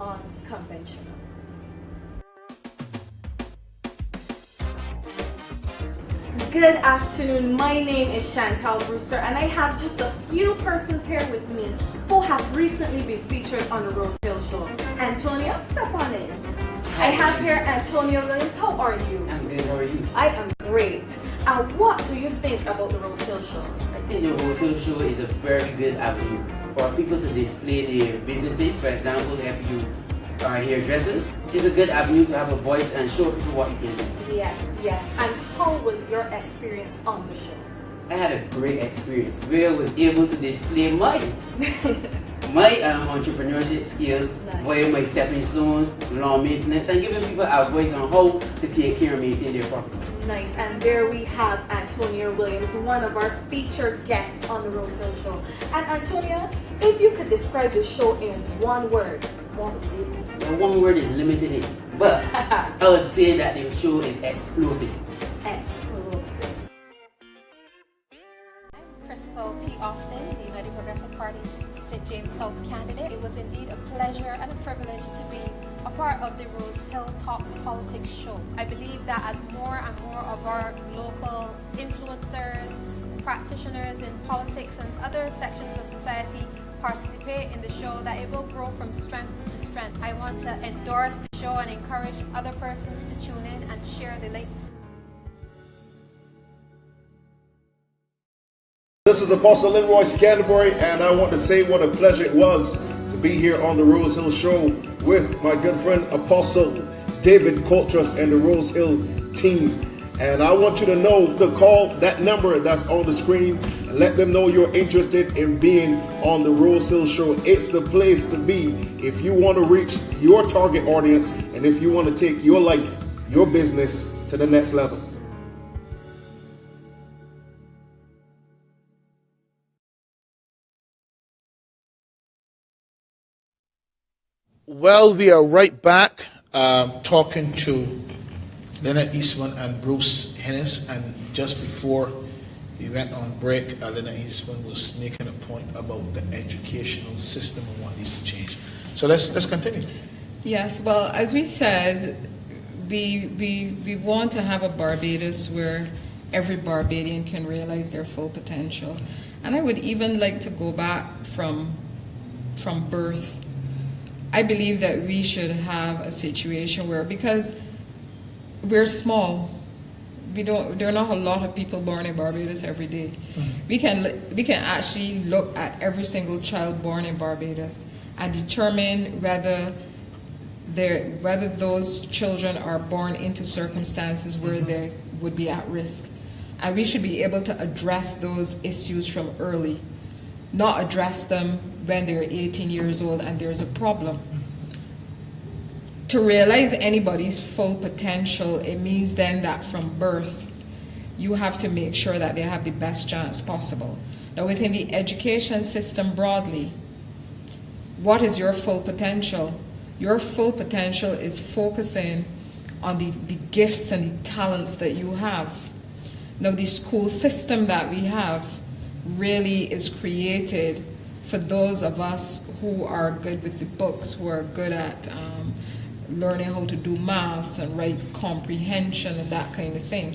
Unconventional. Good afternoon. My name is Chantal Brewster, and I have just a few persons here with me who have recently been featured on the Rosehill Show. Antonio, step on in. I have here Antonio Williams. How are you? I'm good. How are you? I am great. And what do you think about the Rosehill Show? I think the Rosehill Show is a very good avenue for people to display their businesses. For example, if you are a hairdresser, it's a good avenue to have a voice and show people what you can do. Yes, yes. And how was your experience on the show? I had a great experience where I was able to display my entrepreneurship skills, via my stepping stones, lawn maintenance, and giving people a voice on how to take care and maintain their property. Nice. And there we have Antonia Williams, one of our featured guests on the Rosehill Show. And Antonia, if you could describe the show in one word, what would it be? The one word is limited, but I would say that the show is explosive. Explosive. I'm Crystal P. Austin, the United Progressive Party's St. James South candidate. It was indeed a pleasure and a privilege to be a part of the Rosehill Talks Politics show. I believe that as more and more of our local influencers, practitioners in politics and other sections of society participate in the show, that it will grow from strength to strength. I want to endorse the show and encourage other persons to tune in and share the links. This is Apostle Leroy Canterbury, and I want to say what a pleasure it was to be here on the Rosehill Show with my good friend Apostle David Coulthrust and the Rosehill team. And I want you to know to call that number that's on the screen and let them know you're interested in being on the Rosehill Show. It's the place to be if you want to reach your target audience and if you want to take your life, your business to the next level. Well, we are right back talking to Lynette Eastmond and Bruce Hennis, and just before we went on break, Lynette Eastmond was making a point about the educational system and what needs to change. So let's continue. Yes, well, as we said, we want to have a Barbados where every Barbadian can realize their full potential. And I would even like to go back from birth. I believe that we should have a situation where, because we're small, there are not a lot of people born in Barbados every day. Mm-hmm. We can actually look at every single child born in Barbados and determine whether those children are born into circumstances where mm-hmm. they would be at risk. And we should be able to address those issues from early, not address them when they're 18 years old and there's a problem. To realize anybody's full potential, it means then that from birth, you have to make sure that they have the best chance possible. Now, within the education system broadly, what is your full potential? Your full potential is focusing on the gifts and the talents that you have. Now, the school system that we have really is created for those of us who are good with the books, who are good at learning how to do maths and write comprehension and that kind of thing.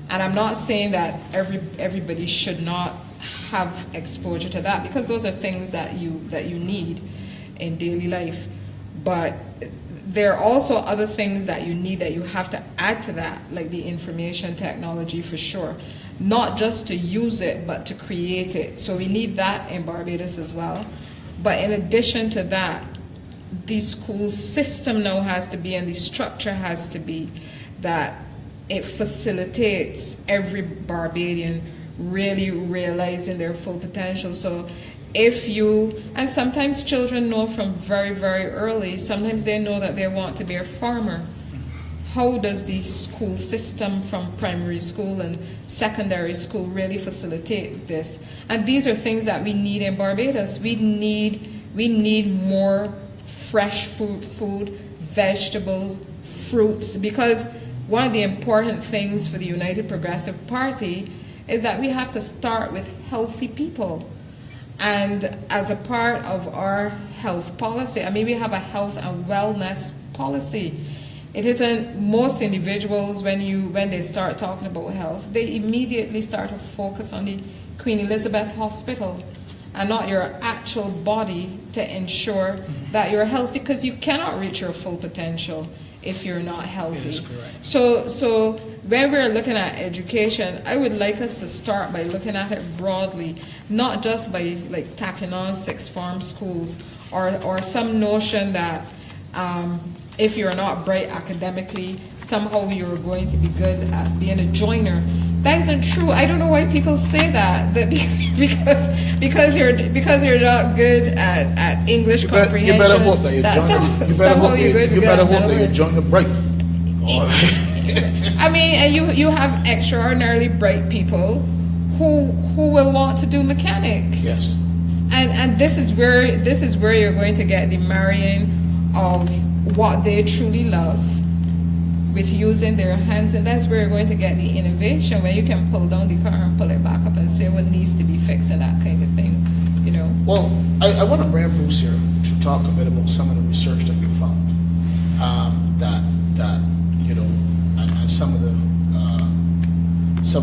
And I'm not saying that everybody should not have exposure to that, because those are things that you need in daily life. But there are also other things that you need, that you have to add to that, like the information technology for sure. Not just to use it, but to create it. So we need that in Barbados as well. But in addition to that, the school system now has to be, and the structure has to be, that it facilitates every Barbadian really realizing their full potential. So if you, and sometimes children know from very, very early, sometimes they know that they want to be a farmer. how does the school system from primary school and secondary school really facilitate this? And these are things that we need in Barbados. We need more fresh food, vegetables, fruits, because one of the important things for the United Progressive Party is that we have to start with healthy people. And as a part of our health policy, I mean, we have a health and wellness policy. It isn't most individuals, when they start talking about health, they immediately start to focus on the Queen Elizabeth Hospital and not your actual body to ensure that you're healthy, because you cannot reach your full potential if you're not healthy. That is correct. So when we're looking at education, I would like us to start by looking at it broadly, not just by like tacking on sixth form schools or some notion that if you're not bright academically, somehow you're going to be good at being a joiner. That isn't true. I don't know why people say that because you're not good at English comprehension. You better hope that you're joining bright. I mean, and you have extraordinarily bright people who will want to do mechanics. Yes. And this is where you're going to get the marrying of what they truly love with using their hands, and that's where you're going to get the innovation, where you can pull down the car and pull it back up and say what needs to be fixed and that kind of thing, you know. Well, I want to bring Bruce here to talk a bit about some of the research that you found, that you know, and some of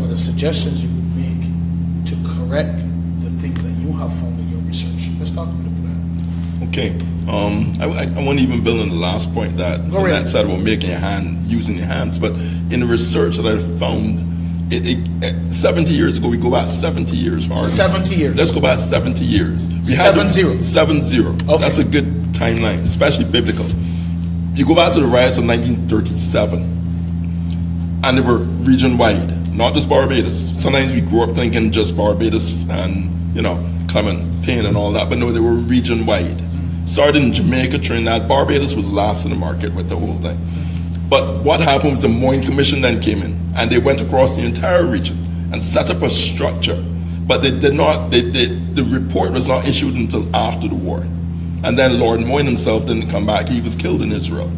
the suggestions you would make to correct the things that you have found in your research. Let's talk a bit about that. Okay. I won't even build on the last point that Lynette said about using your hands. But in the research that I found, 70 years ago, we go back 70 years. 70 years. Let's go back 70 years. 70. 70. Okay. That's a good timeline, especially biblical. You go back to the riots of 1937, and they were region-wide, not just Barbados. Sometimes we grew up thinking just Barbados and, you know, Clement, Payne and all that, but no, they were region-wide. Started in Jamaica, Trinidad. Barbados was last in the market with the whole thing. But what happened was the Moyne Commission then came in, and they went across the entire region and set up a structure. But they did not, the report was not issued until after the war. And then Lord Moyne himself didn't come back. He was killed in Israel.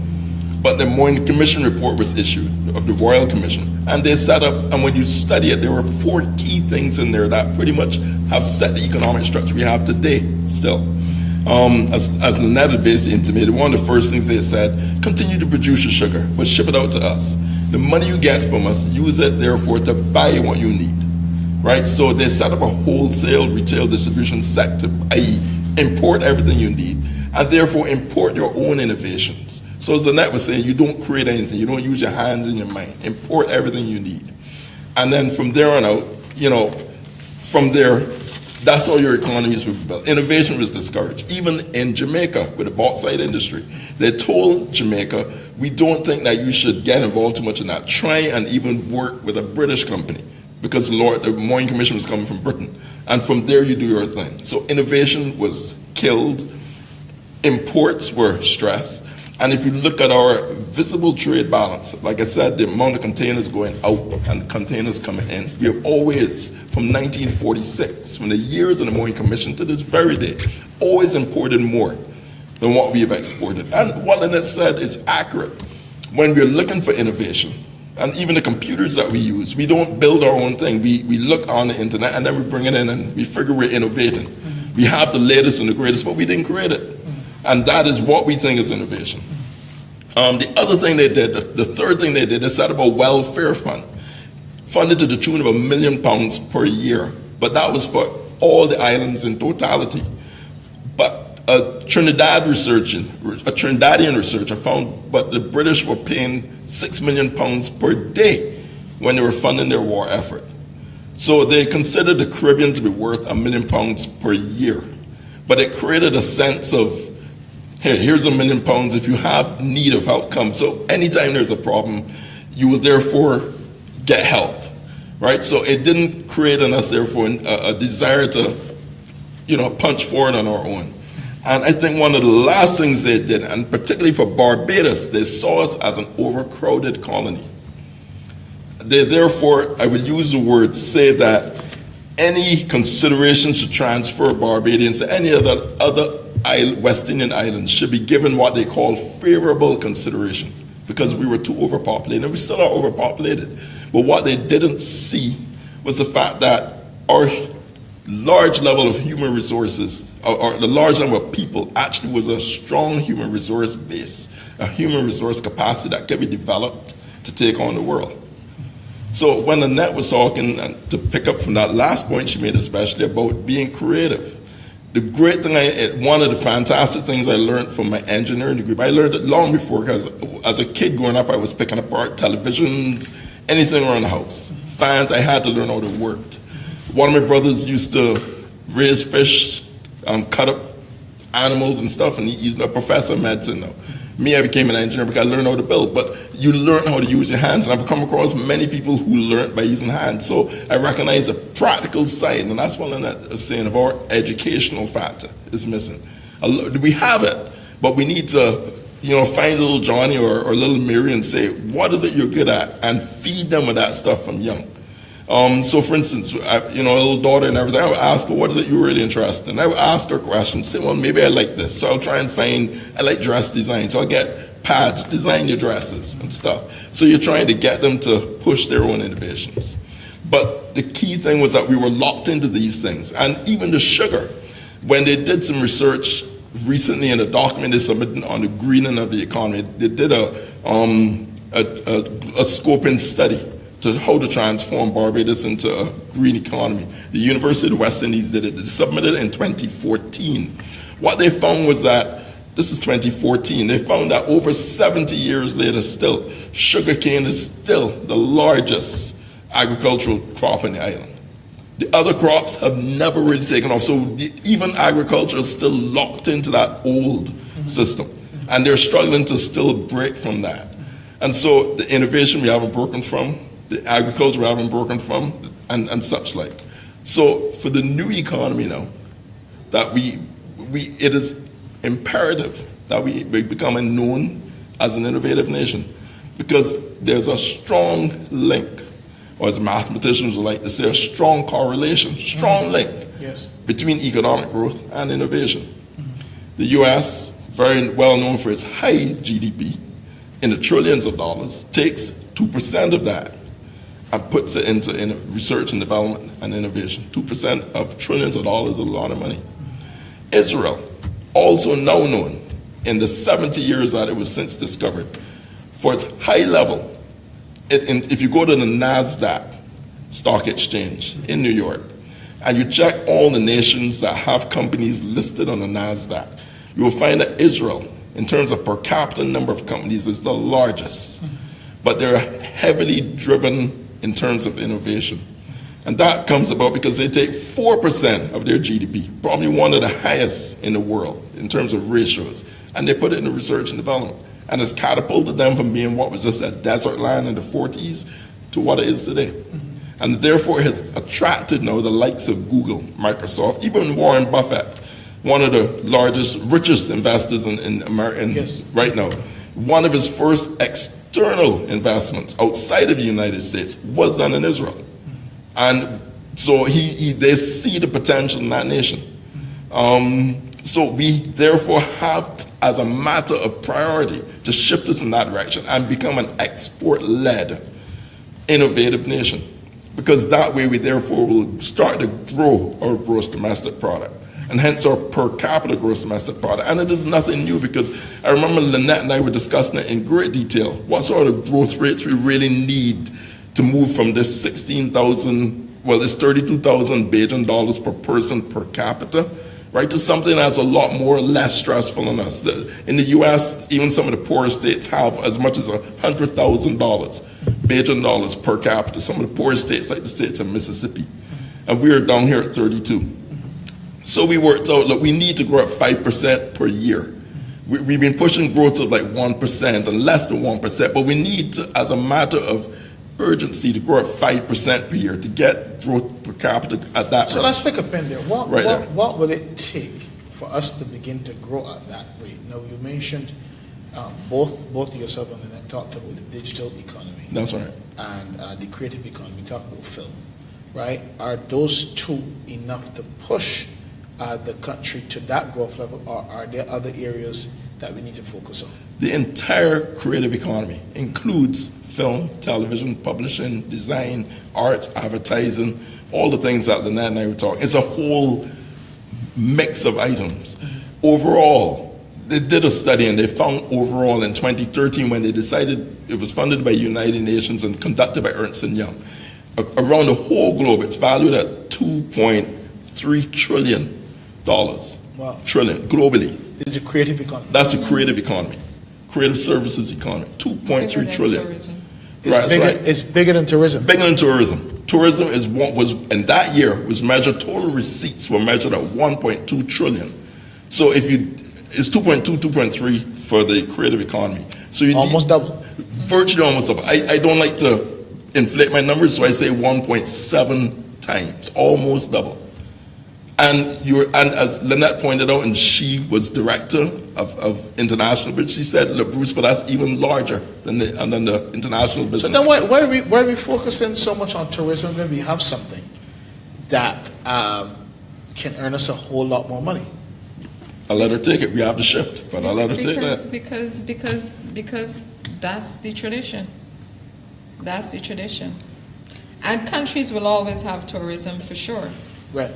But the Moyne Commission report was issued, of the Royal Commission. And they set up, and when you study it, there were 4 key things in there that pretty much have set the economic structure we have today still. As Lynette had basically intimated, one of the first things they said, continue to produce your sugar, but ship it out to us. The money you get from us, use it, therefore, to buy what you need. Right? So they set up a wholesale retail distribution sector, i.e., import everything you need, and therefore import your own innovations. So as Lynette was saying, you don't create anything, you don't use your hands and your mind. Import everything you need. And then from there on out, you know, from there, that's how your economies were built. Innovation was discouraged. Even in Jamaica, with the bauxite industry, they told Jamaica, we don't think that you should get involved too much in that. Try and even work with a British company, because the Moyne Commission was coming from Britain. And from there, you do your thing. So innovation was killed. Imports were stressed. And if you look at our visible trade balance, like I said, the amount of containers going out and containers coming in, we have always, from 1946, from the years of the Moyne Commission to this very day, always imported more than what we have exported. And what Lynette said is accurate. When we're looking for innovation, and even the computers that we use, we don't build our own thing. We look on the internet and then we bring it in and we figure we're innovating. Mm-hmm. We have the latest and the greatest, but we didn't create it. Mm-hmm. And that is what we think is innovation. The other thing they did, the third thing they did, they set up a welfare fund, funded to the tune of £1 million per year. But that was for all the islands in totality. But a Trinidadian researcher found, but the British were paying £6 million per day when they were funding their war effort. So they considered the Caribbean to be worth £1 million per year. But it created a sense of, hey, here's £1 million. If you have need of help, come. So anytime there's a problem, you will therefore get help, right? So it didn't create in us, therefore, a desire to, punch forward on our own. And I think one of the last things they did, and particularly for Barbados, they saw us as an overcrowded colony. They therefore, I would use the word, say that any considerations to transfer Barbadians to any other West Indian islands should be given what they call favorable consideration, because we were too overpopulated, and we still are overpopulated. But what they didn't see was the fact that our large level of human resources, or the large number of people, actually was a strong human resource base, a human resource capacity that can be developed to take on the world. So when Lynette was talking, and to pick up from that last point she made, especially about being creative, the great thing, one of the fantastic things I learned from my engineering degree, but I learned it long before, because as a kid growing up, I was picking apart televisions, anything around the house. Fans, I had to learn how they worked. One of my brothers used to raise fish, cut up animals and stuff, and he's a professor of medicine now. Me, I became an engineer because I learned how to build, but you learn how to use your hands, and I've come across many people who learned by using hands. So I recognize the practical side, and that's what Lynette was saying, of our educational factor is missing. We have it, but we need to, find little Johnny or little Mary and say, what is it you're good at, and feed them with that stuff from young. So for instance, a little daughter and everything, I would ask her, what is it you're really interested in? I would ask her questions, say, well, maybe I like this. So I'll try and I like dress design. So I'll get pads, design your dresses and stuff. So you're trying to get them to push their own innovations. But the key thing was that we were locked into these things. And even the sugar, when they did some research recently in a document they submitted on the greening of the economy, they did a scoping study to how to transform Barbados into a green economy. The University of the West Indies did it. They submitted it in 2014. What they found was that, this is 2014, they found that over 70 years later still, sugarcane is still the largest agricultural crop in the island. The other crops have never really taken off. So even agriculture is still locked into that old system. And they're struggling to still break from that. And so the innovation we haven't broken from, the agriculture we haven't broken from, and such like. So for the new economy now, that it is imperative that we become known as an innovative nation, because there's a strong link, or as mathematicians would like to say, a strong correlation, link between economic growth and innovation. The US, very well known for its high GDP, in the trillions of dollars, takes 2% of that and puts it into research and development and innovation. 2% of trillions of dollars is a lot of money. Israel, also now known in the 70 years that it was since discovered, for its high level, if you go to the NASDAQ stock exchange in New York, and you check all the nations that have companies listed on the NASDAQ, you will find that Israel, in terms of per capita number of companies, is the largest. But they're heavily driven in terms of innovation. And that comes about because they take 4% of their GDP, probably one of the highest in the world in terms of ratios, and they put it into research and development. And it's catapulted them from being what was just a desert land in the 40s to what it is today. And therefore has attracted now the likes of Google, Microsoft, even Warren Buffett, one of the largest, richest investors in America right now. One of his first external investments outside of the United States was done in Israel. And so they see the potential in that nation. So we therefore have, as a matter of priority, to shift us in that direction and become an export-led, innovative nation. Because that way we therefore will start to grow our gross domestic product, and hence our per capita gross domestic product. And it is nothing new, because I remember Lynette and I were discussing it in great detail, what sort of growth rates we really need to move from this 16,000, well, it's 32,000 Bajan dollars per person per capita, right, to something that's a lot more less stressful on us. In the US, even some of the poorer states have as much as $100,000 Bajan dollars per capita. Some of the poorest states, like the states of Mississippi. And we are down here at 32. So we worked out, look, we need to grow at 5% per year. We've been pushing growth of like 1% and less than 1%, but we need to, as a matter of urgency, to grow at 5% per year to get growth per capita at that So rate. let's take a pen there. What will it take for us to begin to grow at that rate. Now, you mentioned both yourself and Lynette talked about the digital economy. That's right. And the creative economy, talk about film, right? Are those two enough to push the country to that growth level, or are there other areas that we need to focus on? The entire creative economy includes film, television, publishing, design, arts, advertising, all the things that Lynette and I were talking. It's a whole mix of items. Overall, they did a study and they found overall in 2013, when they decided, it was funded by United Nations and conducted by Ernst & Young, around the whole globe, it's valued at $2.3 trillion. Wow. Trillion, globally. It's a creative economy. That's a creative economy. Creative services economy. 2.3 trillion. It's bigger than tourism. Bigger than tourism. Tourism is what was, in that year, was measured, total receipts were measured at 1.2 trillion. So if you, it's 2.2, 2.3 for the creative economy. So you almost double. Virtually almost double. I don't like to inflate my numbers, so I say 1.7 times, almost double. And as Lynette pointed out, and she was director of international business, she said, look, Bruce, but that's even larger than the international business. So then why are we focusing so much on tourism when we have something that can earn us a whole lot more money? I'll let her take it. We have to shift, but I'll let her take that. Because that's the tradition. That's the tradition. And countries will always have tourism for sure. Right.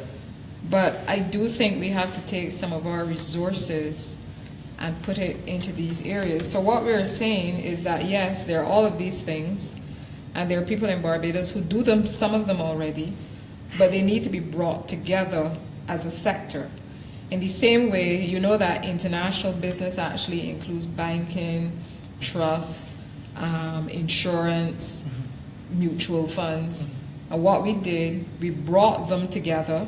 But I do think we have to take some of our resources and put it into these areas. So what we're saying is that, yes, there are all of these things, and there are people in Barbados who do them, some of them already, but they need to be brought together as a sector. In the same way, you know that international business actually includes banking, trust, insurance, mutual funds. And what we did, we brought them together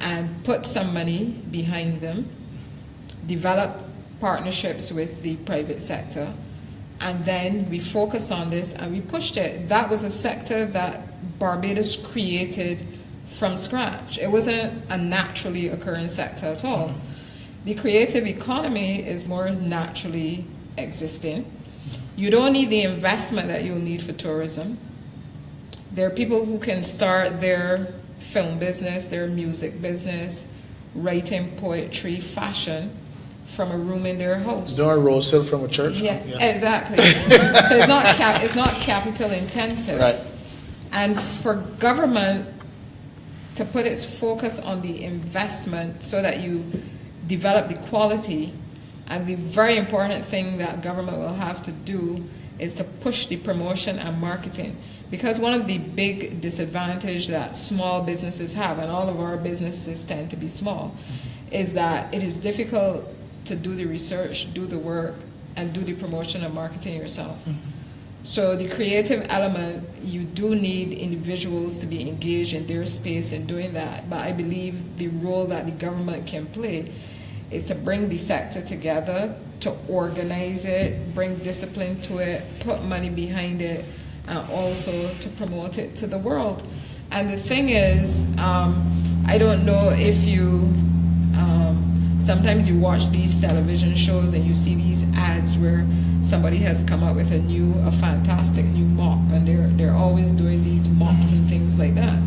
and put some money behind them, developed partnerships with the private sector, and then we focused on this and we pushed it. That was a sector that Barbados created from scratch. It wasn't a naturally occurring sector at all. The creative economy is more naturally existing. You don't need the investment that you'll need for tourism. There are people who can start their film business, their music business, writing, poetry, fashion from a room in their house. Doing a Rosehill from a church? Yeah, exactly. So it's not capital intensive. Right. And for government to put its focus on the investment so that you develop the quality, and the very important thing that government will have to do is to push the promotion and marketing. Because one of the big disadvantages that small businesses have, and all of our businesses tend to be small, is that it is difficult to do the research, do the work, and do the promotion and marketing yourself. So the creative element, you do need individuals to be engaged in their space in doing that. But I believe the role that the government can play is to bring the sector together, to organize it, bring discipline to it, put money behind it, and also to promote it to the world. And the thing is, I don't know if you, sometimes you watch these television shows and you see these ads where somebody has come up with a fantastic new mop, and they're always doing these mops and things like that.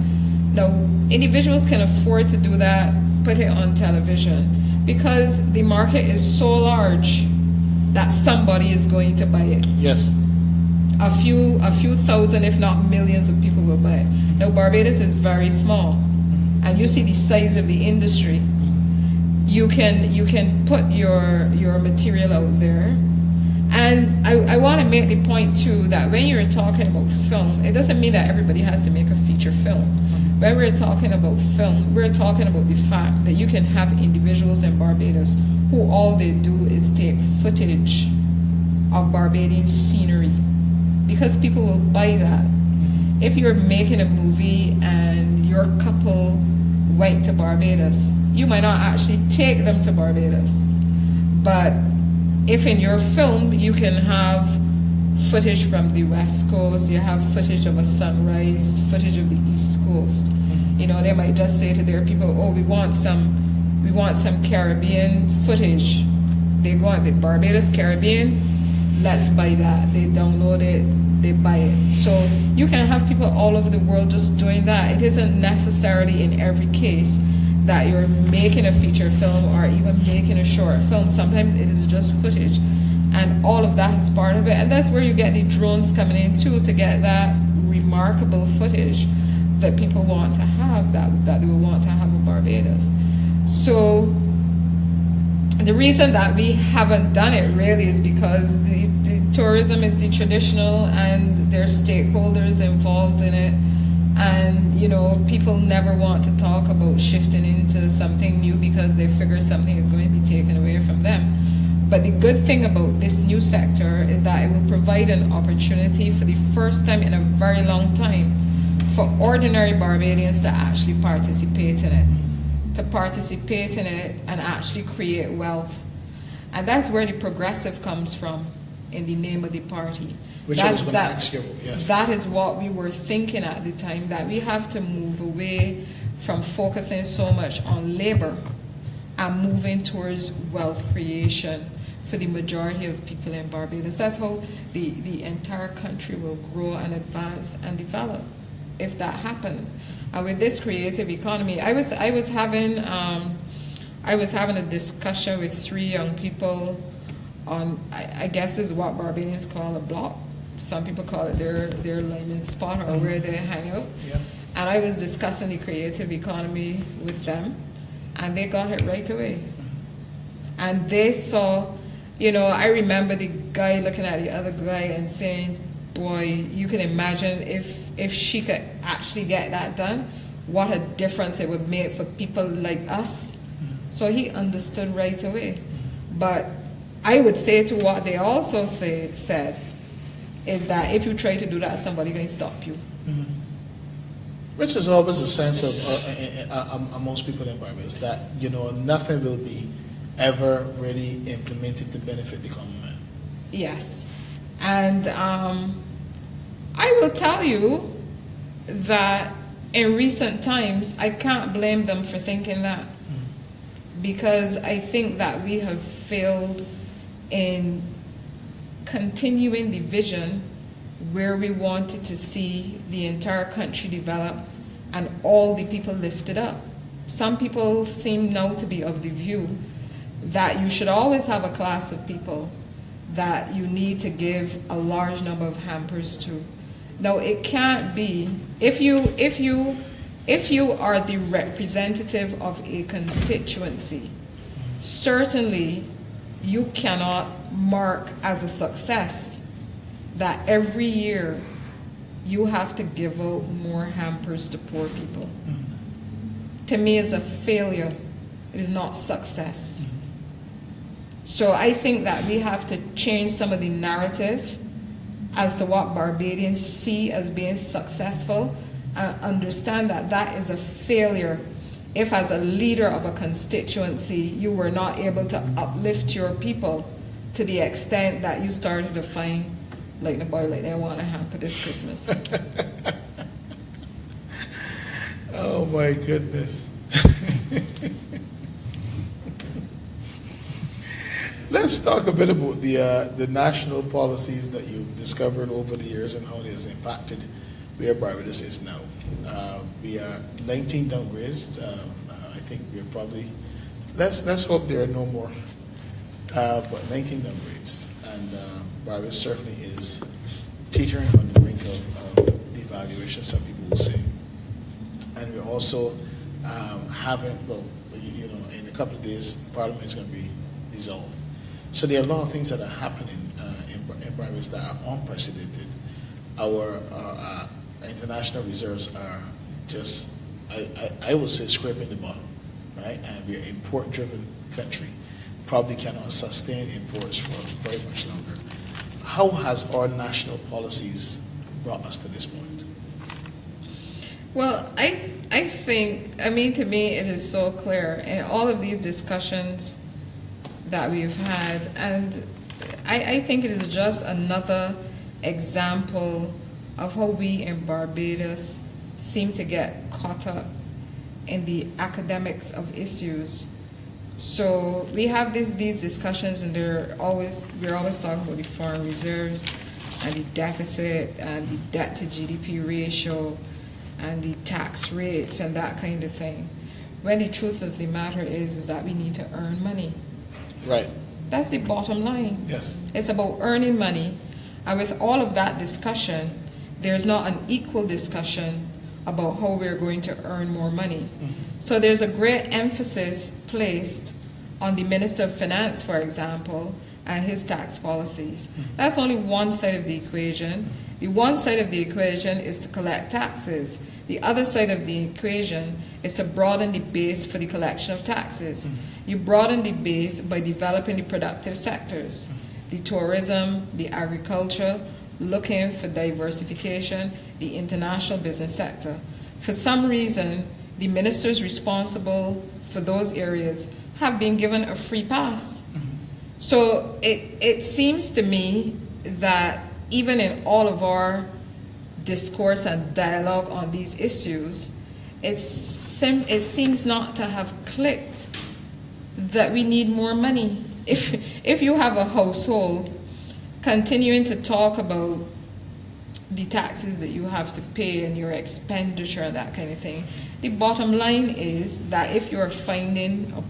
Now, individuals can afford to do that, put it on television, because the market is so large that somebody is going to buy it. Yes. A few thousand, if not millions of people will buy it. Now, Barbados is very small, and you see the size of the industry. You can put your material out there. And I want to make the point too that when you're talking about film, it doesn't mean that everybody has to make a feature film. When we're talking about film, we're talking about the fact that you can have individuals in Barbados who all they do is take footage of Barbadian scenery, because people will buy that. If you're making a movie and your couple went to Barbados, you might not actually take them to Barbados. But if in your film you can have footage from the West Coast, you have footage of a sunrise, footage of the East Coast, you know, they might just say to their people, oh, we want some we want some Caribbean footage. They go on the Barbados Caribbean, let's buy that. They download it, they buy it. So you can have people all over the world just doing that. It isn't necessarily in every case that you're making a feature film or even making a short film. Sometimes it is just footage. And all of that is part of it. And that's where you get the drones coming in too, to get that remarkable footage that people want to have, that they will want to have of Barbados. So the reason that we haven't done it really is because the tourism is the traditional and there's stakeholders involved in it. And, you know, people never want to talk about shifting into something new because they figure something is going to be taken away from them. But the good thing about this new sector is that it will provide an opportunity for the first time in a very long time for ordinary Barbadians to actually participate in it. And actually create wealth. And that's where the progressive comes from in the name of the party. Which I was going to ask you, yes. That is what we were thinking at the time, that we have to move away from focusing so much on labor and moving towards wealth creation for the majority of people in Barbados. That's how the entire country will grow and advance and develop, if that happens. And with this creative economy, I was having a discussion with 3 young people on, I guess this is what Barbadians call a block. Some people call it their lemon spot, or where they hang out. Yeah. And I was discussing the creative economy with them, and they got it right away. And they saw, you know, I remember the guy looking at the other guy and saying, boy, you can imagine if she could actually get that done, what a difference it would make for people like us. So he understood right away. But I would say to what they also said is that if you try to do that, somebody's going to stop you. Mm-hmm. Which is always a sense of amongst people in Barbados, that, you know, nothing will be ever really implemented to benefit the common man. Yes. And I will tell you that in recent times, I can't blame them for thinking that. Because I think that we have failed in continuing the vision where we wanted to see the entire country develop and all the people lifted up. Some people seem now to be of the view that you should always have a class of people that you need to give a large number of hampers to. Now, it can't be, if you are the representative of a constituency, certainly you cannot mark as a success that every year you have to give out more hampers to poor people. To me, it's a failure. It is not success. So I think that we have to change some of the narrative as to what Barbadians see as being successful, and understand that that is a failure if, as a leader of a constituency, you were not able to uplift your people to the extent that you started to find, like the boy like they want to hamper this Christmas. Oh my goodness. Let's talk a bit about the national policies that you've discovered over the years and how it has impacted where Barbados is now. We are 19 downgrades. I think we're probably, let's hope there are no more, but 19 downgrades. And Barbados certainly is teetering on the brink of devaluation, some people will say. And we're also having, well, you know, in a couple of days, Parliament is going to be dissolved. So there are a lot of things that are happening in Barbados that are unprecedented. Our international reserves are just, I would say, scraping the bottom, right? And we're an import-driven country. Probably cannot sustain imports for very much longer. How has our national policies brought us to this point? Well, I think, I mean, to me, it is so clear in all of these discussions that we've had, and I think it is just another example of how we in Barbados seem to get caught up in the academics of issues So we have these discussions, and we're always talking about the foreign reserves and the deficit and the debt to GDP ratio and the tax rates and that kind of thing. When the truth of the matter is that we need to earn money. Right. That's the bottom line. Yes. It's about earning money. And with all of that discussion, there's not an equal discussion about how we're going to earn more money. Mm-hmm. So there's a great emphasis placed on the Minister of Finance, for example, and his tax policies. Mm-hmm. That's only one side of the equation. Mm-hmm. The one side of the equation is to collect taxes. The other side of the equation is to broaden the base for the collection of taxes. Mm-hmm. You broaden the base by developing the productive sectors, the tourism, the agriculture, looking for diversification, the international business sector. For some reason, the ministers responsible for those areas have been given a free pass. Mm-hmm. So it seems to me that even in all of our discourse and dialogue on these issues, it seems not to have clicked that we need more money. If you have a household continuing to talk about the taxes that you have to pay and your expenditure and that kind of thing, the bottom line is that if you're finding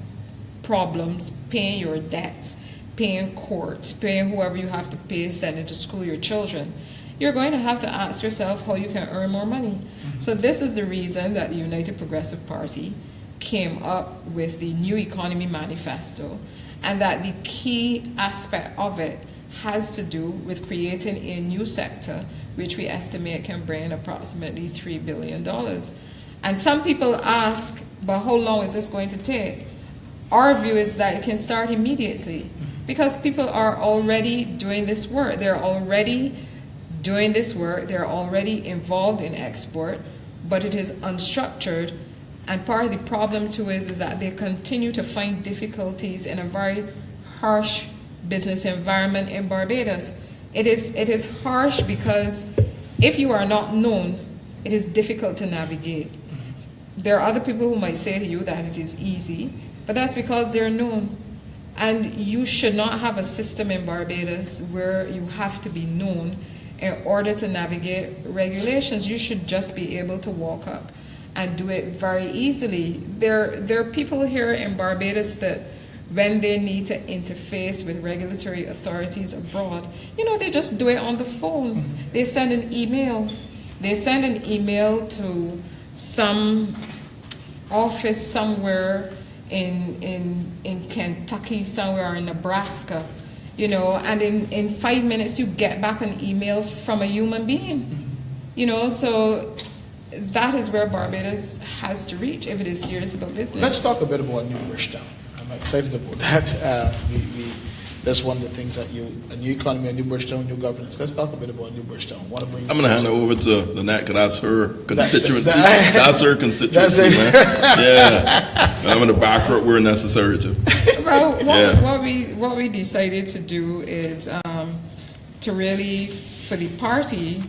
problems paying your debts, paying courts, paying whoever you have to pay, sending to school your children, you're going to have to ask yourself how you can earn more money. Mm-hmm. So this is the reason that the United Progressive Party came up with the New Economy Manifesto, and that the key aspect of it has to do with creating a new sector, which we estimate can bring approximately $3 billion. And some people ask, but how long is this going to take? Our view is that it can start immediately, because people are already doing this work. They're already doing this work. They're already involved in export, but it is unstructured. And part of the problem too is that they continue to find difficulties in a very harsh business environment in Barbados. It is harsh because if you are not known, it is difficult to navigate. There are other people who might say to you that it is easy, but that's because they're known. And you should not have a system in Barbados where you have to be known in order to navigate regulations. You should just be able to walk up and do it very easily. There are people here in Barbados that when they need to interface with regulatory authorities abroad, they just do it on the phone. Mm-hmm. They send an email. They send an email to some office somewhere in Kentucky, somewhere in Nebraska, and in 5 minutes you get back an email from a human being. Mm-hmm. So that is where Barbados has to reach if it is serious about business. Let's talk a bit about New Bridgetown. I'm excited about that. That's one of the things that a new economy, a new Bridgetown, new governance. Let's talk a bit about New Bridgetown. I'm going to hand it over to Lynette, because that's her constituency. That's her constituency, man. Yeah. And I'm going to back her up where necessary to. Well, what we decided to do is to really, for the party,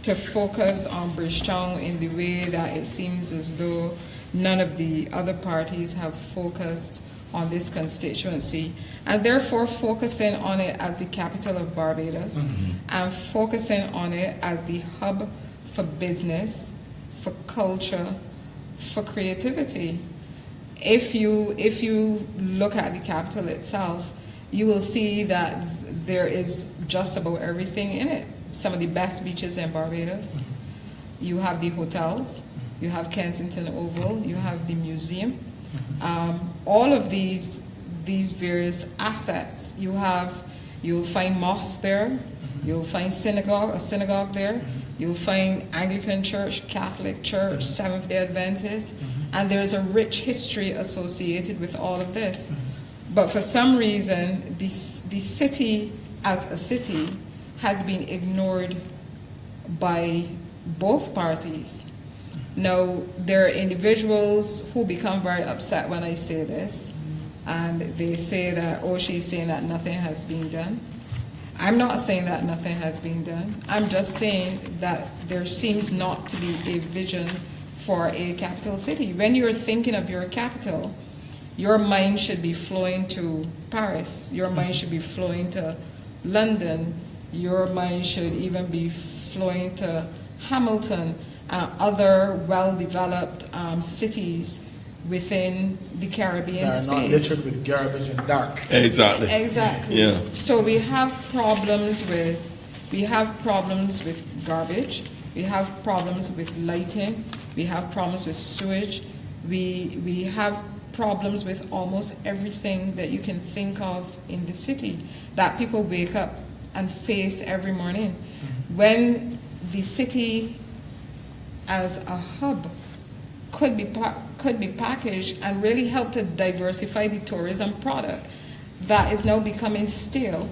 to focus on Bridgetown in the way that it seems as though none of the other parties have focused on this constituency, and therefore focusing on it as the capital of Barbados, mm-hmm. and focusing on it as the hub for business, for culture, for creativity. If you look at the capital itself, you will see that there is just about everything in it. Some of the best beaches in Barbados. Mm-hmm. You have the hotels, you have Kensington Oval, you have the museum. Mm-hmm. All of these various assets, you'll find mosques there, mm-hmm. you'll find a synagogue there, mm-hmm. you'll find Anglican Church, Catholic Church, mm-hmm. Seventh-day Adventist, mm-hmm. and there's a rich history associated with all of this. Mm-hmm. But for some reason, the city as a city has been ignored by both parties. Now, there are individuals who become very upset when I say this, and they say that, she's saying that nothing has been done. I'm not saying that nothing has been done. I'm just saying that there seems not to be a vision for a capital city. When you're thinking of your capital, your mind should be flowing to Paris. Your mind should be flowing to London. Your mind should even be flowing to Hamilton and other well-developed cities within the Caribbean space. That are not littered with garbage and dark. Exactly. Exactly. Yeah. So we have problems with garbage. We have problems with lighting. We have problems with sewage. We have problems with almost everything that you can think of in the city that people wake up and face every morning. When the city as a hub could be packaged and really help to diversify the tourism product that is now becoming stale,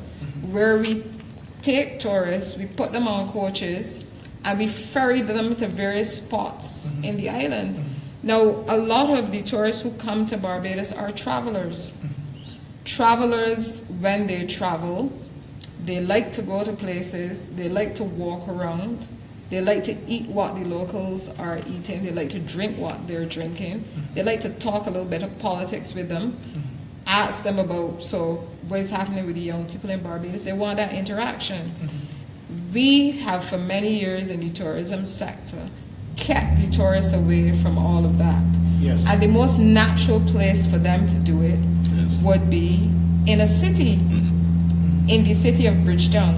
where we take tourists, we put them on coaches, and we ferry them to various spots in the island. Now, a lot of the tourists who come to Barbados are travelers. Travelers, when they travel, they like to go to places, they like to walk around, they like to eat what the locals are eating, they like to drink what they're drinking, they like to talk a little bit of politics with them, ask them about, so what is happening with the young people in Barbados. They want that interaction. We have for many years in the tourism sector kept the tourists away from all of that. Yes. And the most natural place for them to do it would be in a city, in the city of Bridgetown.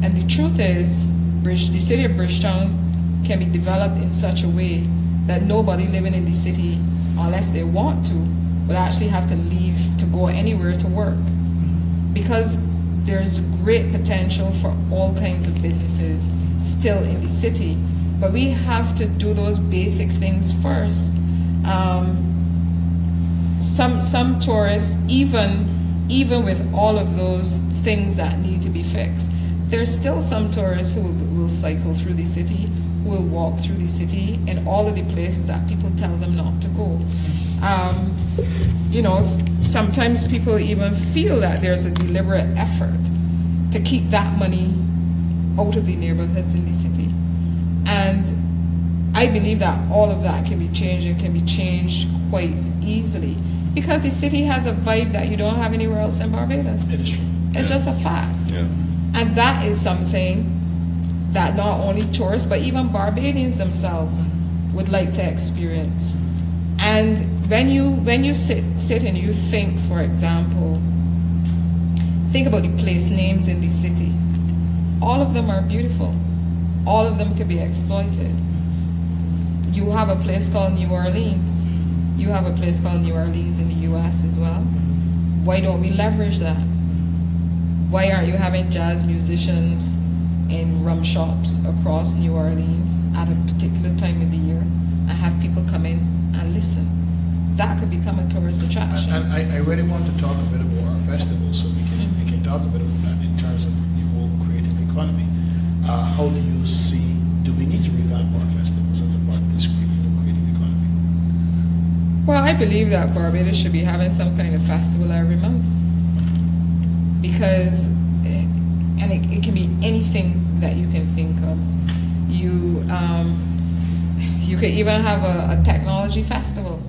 And the truth is, the city of Bridgetown can be developed in such a way that nobody living in the city, unless they want to, would actually have to leave to go anywhere to work. Because there's great potential for all kinds of businesses still in the city. But we have to do those basic things first. Some tourists, even with all of those things that need to be fixed, there's still some tourists who will cycle through the city, who will walk through the city in all of the places that people tell them not to go. Sometimes people even feel that there's a deliberate effort to keep that money out of the neighborhoods in the city. And I believe that all of that can be changed and can be changed quite easily, because the city has a vibe that you don't have anywhere else in Barbados. It is true. It's just a fact. Yeah. And that is something that not only tourists, but even Barbadians themselves would like to experience. And when you sit and you think, for example, think about the place names in the city. All of them are beautiful. All of them can be exploited. You have a place called New Orleans. You have a place called New Orleans in the U.S. as well. Why don't we leverage that? Why aren't you having jazz musicians in rum shops across New Orleans at a particular time of the year and have people come in and listen? That could become a tourist attraction. And I really want to talk a bit about our festival, so we can talk a bit about that in terms of the whole creative economy. How do you see, do we need to revamp our festivals as a part of this creative economy? Well, I believe that Barbados should be having some kind of festival every month. Because, and it can be anything that you can think of. You could even have a technology festival.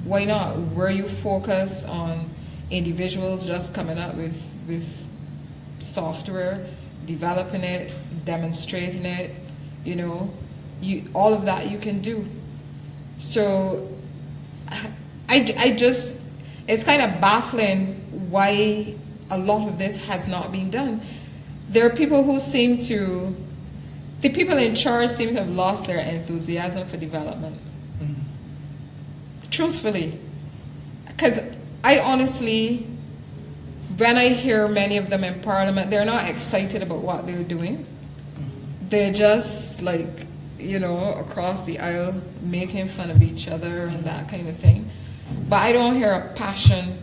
Why not? Where you focus on individuals just coming up with software, developing it, demonstrating it, all of that you can do. So I just, it's kind of baffling why a lot of this has not been done. There are people who the people in charge seem to have lost their enthusiasm for development. Truthfully. Because I honestly, when I hear many of them in Parliament, they're not excited about what they're doing. They're just across the aisle making fun of each other and that kind of thing. But I don't hear a passion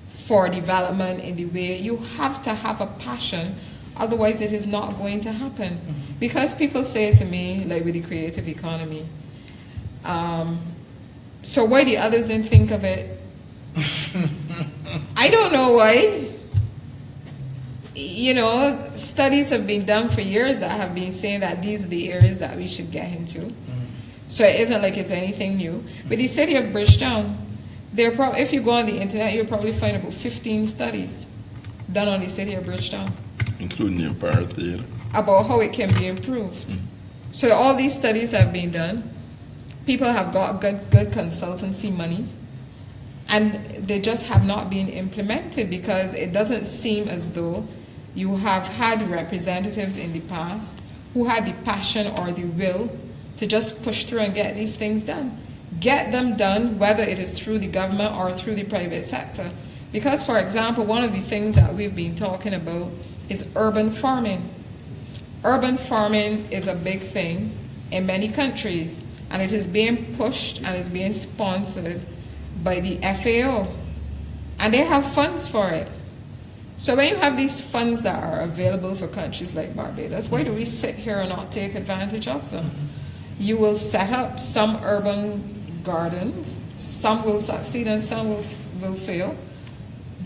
for development in the way you have to have a passion, otherwise it is not going to happen. Because people say to me, like with the creative economy, so why the others didn't think of it? I don't know why. Studies have been done for years that have been saying that these are the areas that we should get into. So it isn't like it's anything new. With the city of Bridgetown, If you go on the internet, you'll probably find about 15 studies done on the city of Bridgetown, including the Empire Theater, about how it can be improved. So all these studies have been done. People have got good consultancy money, and they just have not been implemented because it doesn't seem as though you have had representatives in the past who had the passion or the will to just push through and get these things done. Get them done, whether it is through the government or through the private sector. Because, for example, one of the things that we've been talking about is urban farming. Urban farming is a big thing in many countries, and it is being pushed and is being sponsored by the FAO. And they have funds for it. So when you have these funds that are available for countries like Barbados, why do we sit here and not take advantage of them? You will set up some urban gardens, some will succeed and some will fail,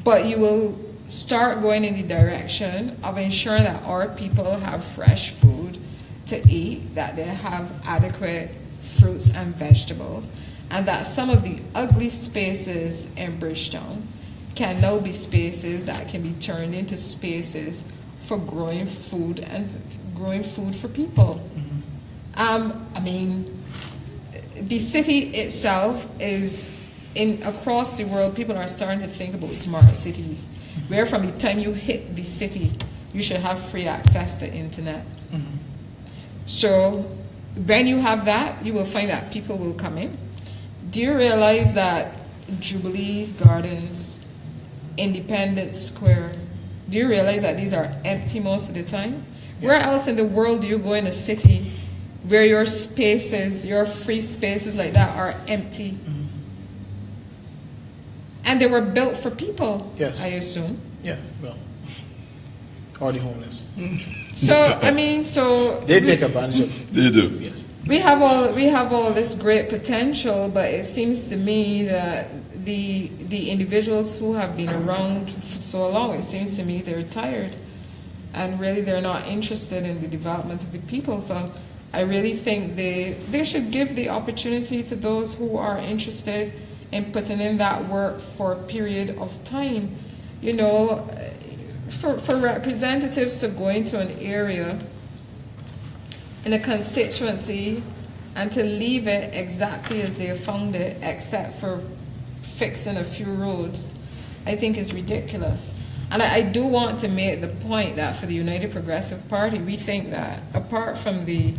but you will start going in the direction of ensuring that our people have fresh food to eat, that they have adequate fruits and vegetables, and that some of the ugly spaces in Bridgetown can now be spaces that can be turned into spaces for growing food and growing food for people. I mean, the city itself is, across the world, people are starting to think about smart cities, where from the time you hit the city, you should have free access to internet. So when you have that, you will find that people will come in. Do you realize that Jubilee Gardens, Independence Square, do you realize that these are empty most of the time? Yeah. Where else in the world do you go in a city where your spaces, your free spaces like that are empty? And they were built for people, yes, I assume. Yeah, well, or the homeless. So, I mean, so... They take advantage of... They do. Yes. We have all this great potential, but it seems to me that the individuals who have been around for so long, it seems to me they're tired. And really they're not interested in the development of the people. So I really think they should give the opportunity to those who are interested in putting in that work for a period of time. You know, for representatives to go into an area in a constituency and to leave it exactly as they found it, except for fixing a few roads, I think is ridiculous. And I do want to make the point that for the United Progressive Party, we think that apart from the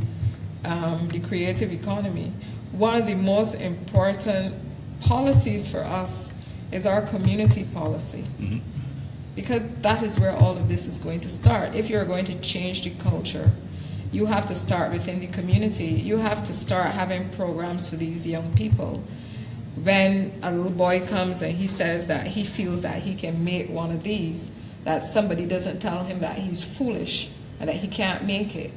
creative economy, one of the most important policies for us is our community policy. Because that is where all of this is going to start. If you're going to change the culture, you have to start within the community. You have to start having programs for these young people. When a little boy comes and he says that he feels that he can make one of these, that somebody doesn't tell him that he's foolish and that he can't make it.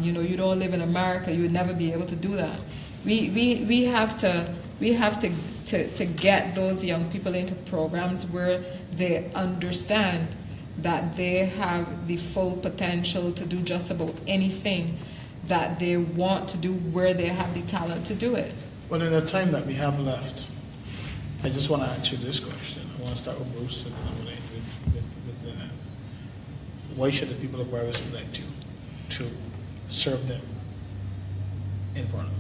You know, you don't live in America, you would never be able to do that. We have to get those young people into programs where they understand that they have the full potential to do just about anything that they want to do, where they have the talent to do it. Well, in the time that we have left, I just want to ask you this question. I want to start with Bruce and then I'm going to end with Lynette. Why should the people of Barbados elect you to serve them in Parliament?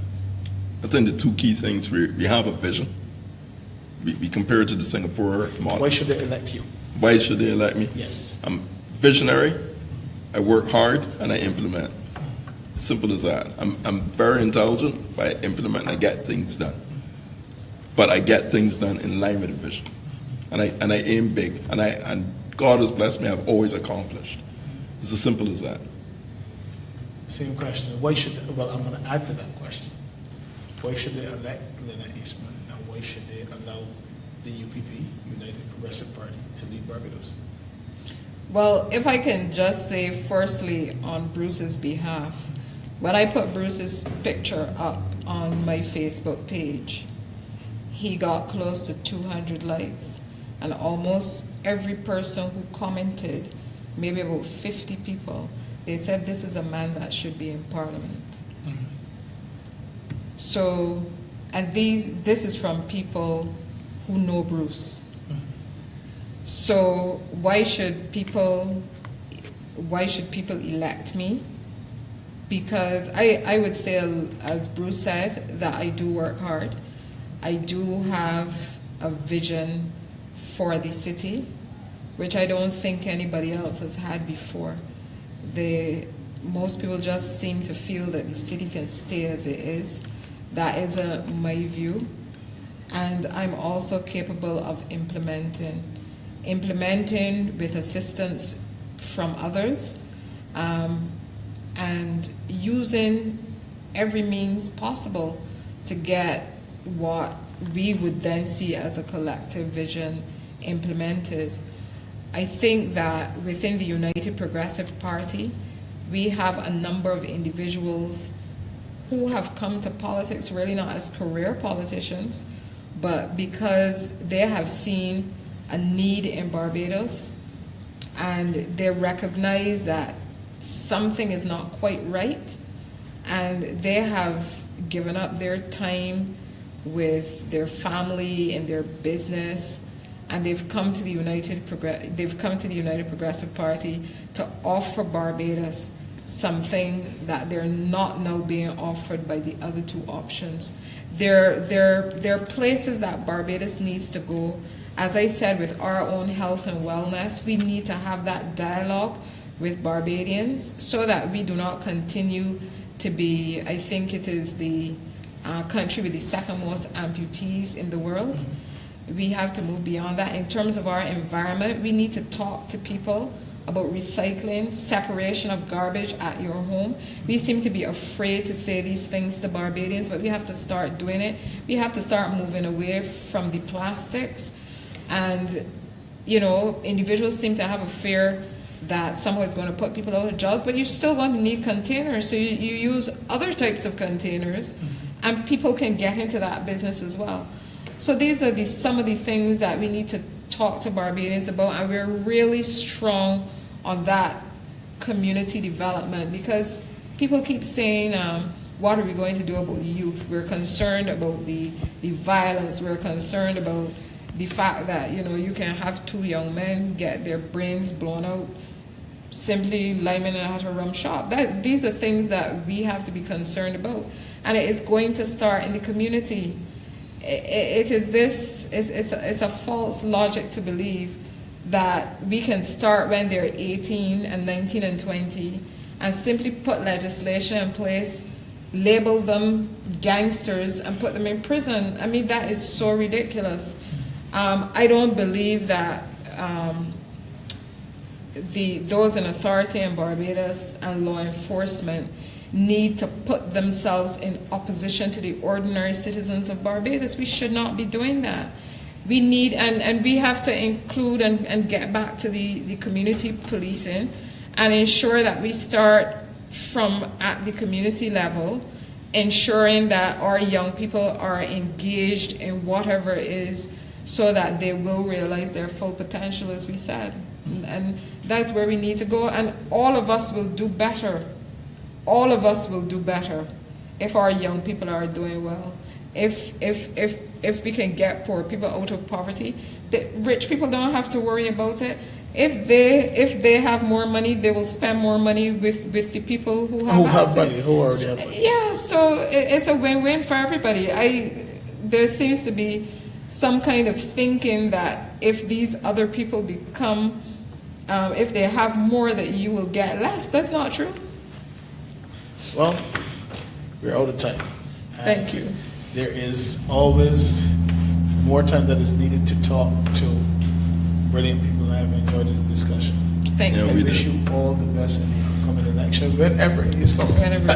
I think the two key things, we have a vision. We compare it to the Singapore model. Why should they elect you? Why should they elect me? Yes. I'm visionary, I work hard, and I implement. Simple as that. I'm very intelligent, but I implement and I get things done. But I get things done in line with the vision. And I aim big. And God has blessed me, I've always accomplished. It's as simple as that. Same question. Why should I'm going to add to that question. Why should they elect Lynette Eastmond, and why should they allow the UPP, United Progressive Party, to lead Barbados? Well, if I can just say firstly on Bruce's behalf, when I put Bruce's picture up on my Facebook page, he got close to 200 likes, and almost every person who commented, maybe about 50 people, they said this is a man that should be in Parliament. So, and this is from people who know Bruce. So why should people elect me? Because I would say, as Bruce said, that I do work hard. I do have a vision for the city, which I don't think anybody else has had before. Most people just seem to feel that the city can stay as it is. That isn't my view. And I'm also capable of implementing with assistance from others, and using every means possible to get what we would then see as a collective vision implemented. I think that within the United Progressive Party, we have a number of individuals who have come to politics really not as career politicians, but because they have seen a need in Barbados and they recognize that something is not quite right, and they have given up their time with their family and their business, and they've come to the United Progressive Party to offer Barbados something that they're not now being offered by the other two options. There are places that Barbados needs to go. As I said, with our own health and wellness, we need to have that dialogue with Barbadians so that we do not continue to be, I think it is the country with the second most amputees in the world. Mm-hmm. We have to move beyond that. In terms of our environment, we need to talk to people about recycling, separation of garbage at your home. We seem to be afraid to say these things to Barbadians, but we have to start doing it. We have to start moving away from the plastics. And, individuals seem to have a fear that somehow it's going to put people out of jobs, but you're still going to need containers. So you use other types of containers, and people can get into that business as well. So these are some of the things that we need to talk to Barbadians about, and we're really strong on that community development, because people keep saying, what are we going to do about the youth? We're concerned about the violence. We're concerned about the fact that, you can have two young men get their brains blown out simply liming at a rum shop. These are things that we have to be concerned about. And it is going to start in the community. It's a false logic to believe that we can start when they're 18 and 19 and 20 and simply put legislation in place, label them gangsters, and put them in prison. I mean, that is so ridiculous. I don't believe that those in authority in Barbados and law enforcement need to put themselves in opposition to the ordinary citizens of Barbados. We should not be doing that. We need, and we have to include and get back to the community policing and ensure that we start from at the community level, ensuring that our young people are engaged in whatever it is so that they will realize their full potential, as we said. And that's where we need to go, and all of us will do better. All of us will do better if our young people are doing well. If we can get poor people out of poverty, the rich people don't have to worry about it. If they have more money, they will spend more money with the people who have money, who already have money. Yeah, so it's a win-win for everybody. There seems to be some kind of thinking that if these other people become, if they have more, that you will get less. That's not true. Well, we're out of time. Thank you. There is always more time that is needed to talk to brilliant people, and I've enjoyed this discussion. Thank you. I wish you all the best in the upcoming election, whenever it is coming. Thank you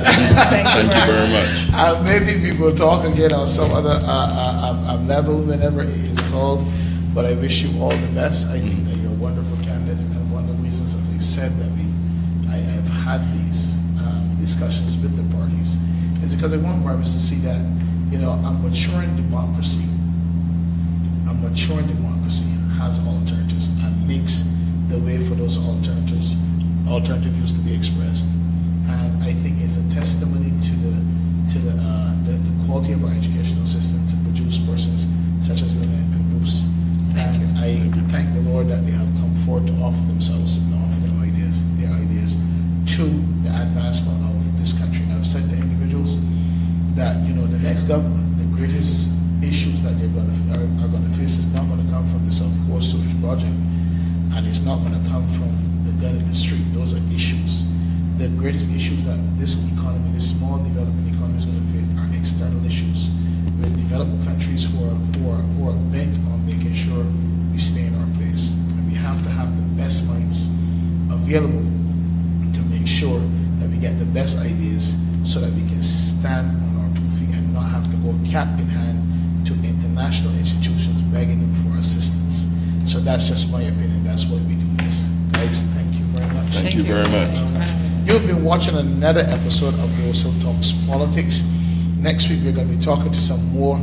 very much. Maybe we will talk again on some other level whenever it is called, but I wish you all the best. I think that you're a wonderful candidate, and one of the reasons, as I said, that I have had these discussions with the parties is because I want Barbados to see that, a maturing democracy has alternatives and makes the way for those alternative views to be expressed. And I think it's a testimony to the quality of our educational system to produce persons such as Lynette and Bruce use. And I thank the Lord that they have come forward to offer themselves and offer their ideas to the advancement of this country. I've said to individuals that, you know, the next government, the greatest issues that they're are going to face is not going to come from the South Coast Sewage Project, and it's not going to come from the gun in the street. Those are issues. The greatest issues that this economy, this small developing economy, is going to face are external issues. With developed countries who are bent on making sure we stay in our place, and we have to have the best minds available to make sure that we get the best ideas so that we can stand on our 2 feet and not have to go cap in hand to international institutions begging them for assistance. So that's just my opinion. That's why we do this. Guys, thank you very much. Thank you very much. You've been watching another episode of Rosehill Talks Politics. Next week, we're going to be talking to some more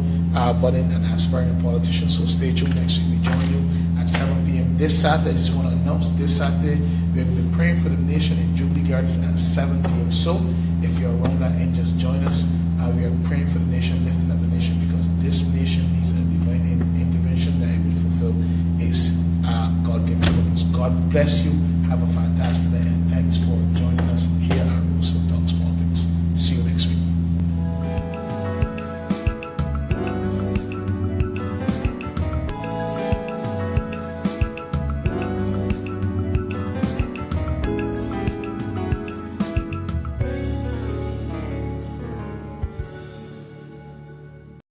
budding and aspiring politicians. So stay tuned. Next week, we join you at 7 p.m. This Saturday, I just want to announce this Saturday, we're going to be praying for the nation in Jubilee Gardens at 7 p.m. So if you're around that end, just join us. We are praying for the nation, lifting up the nation, because this nation needs a divine intervention that it will fulfill its God-given purpose. God bless you.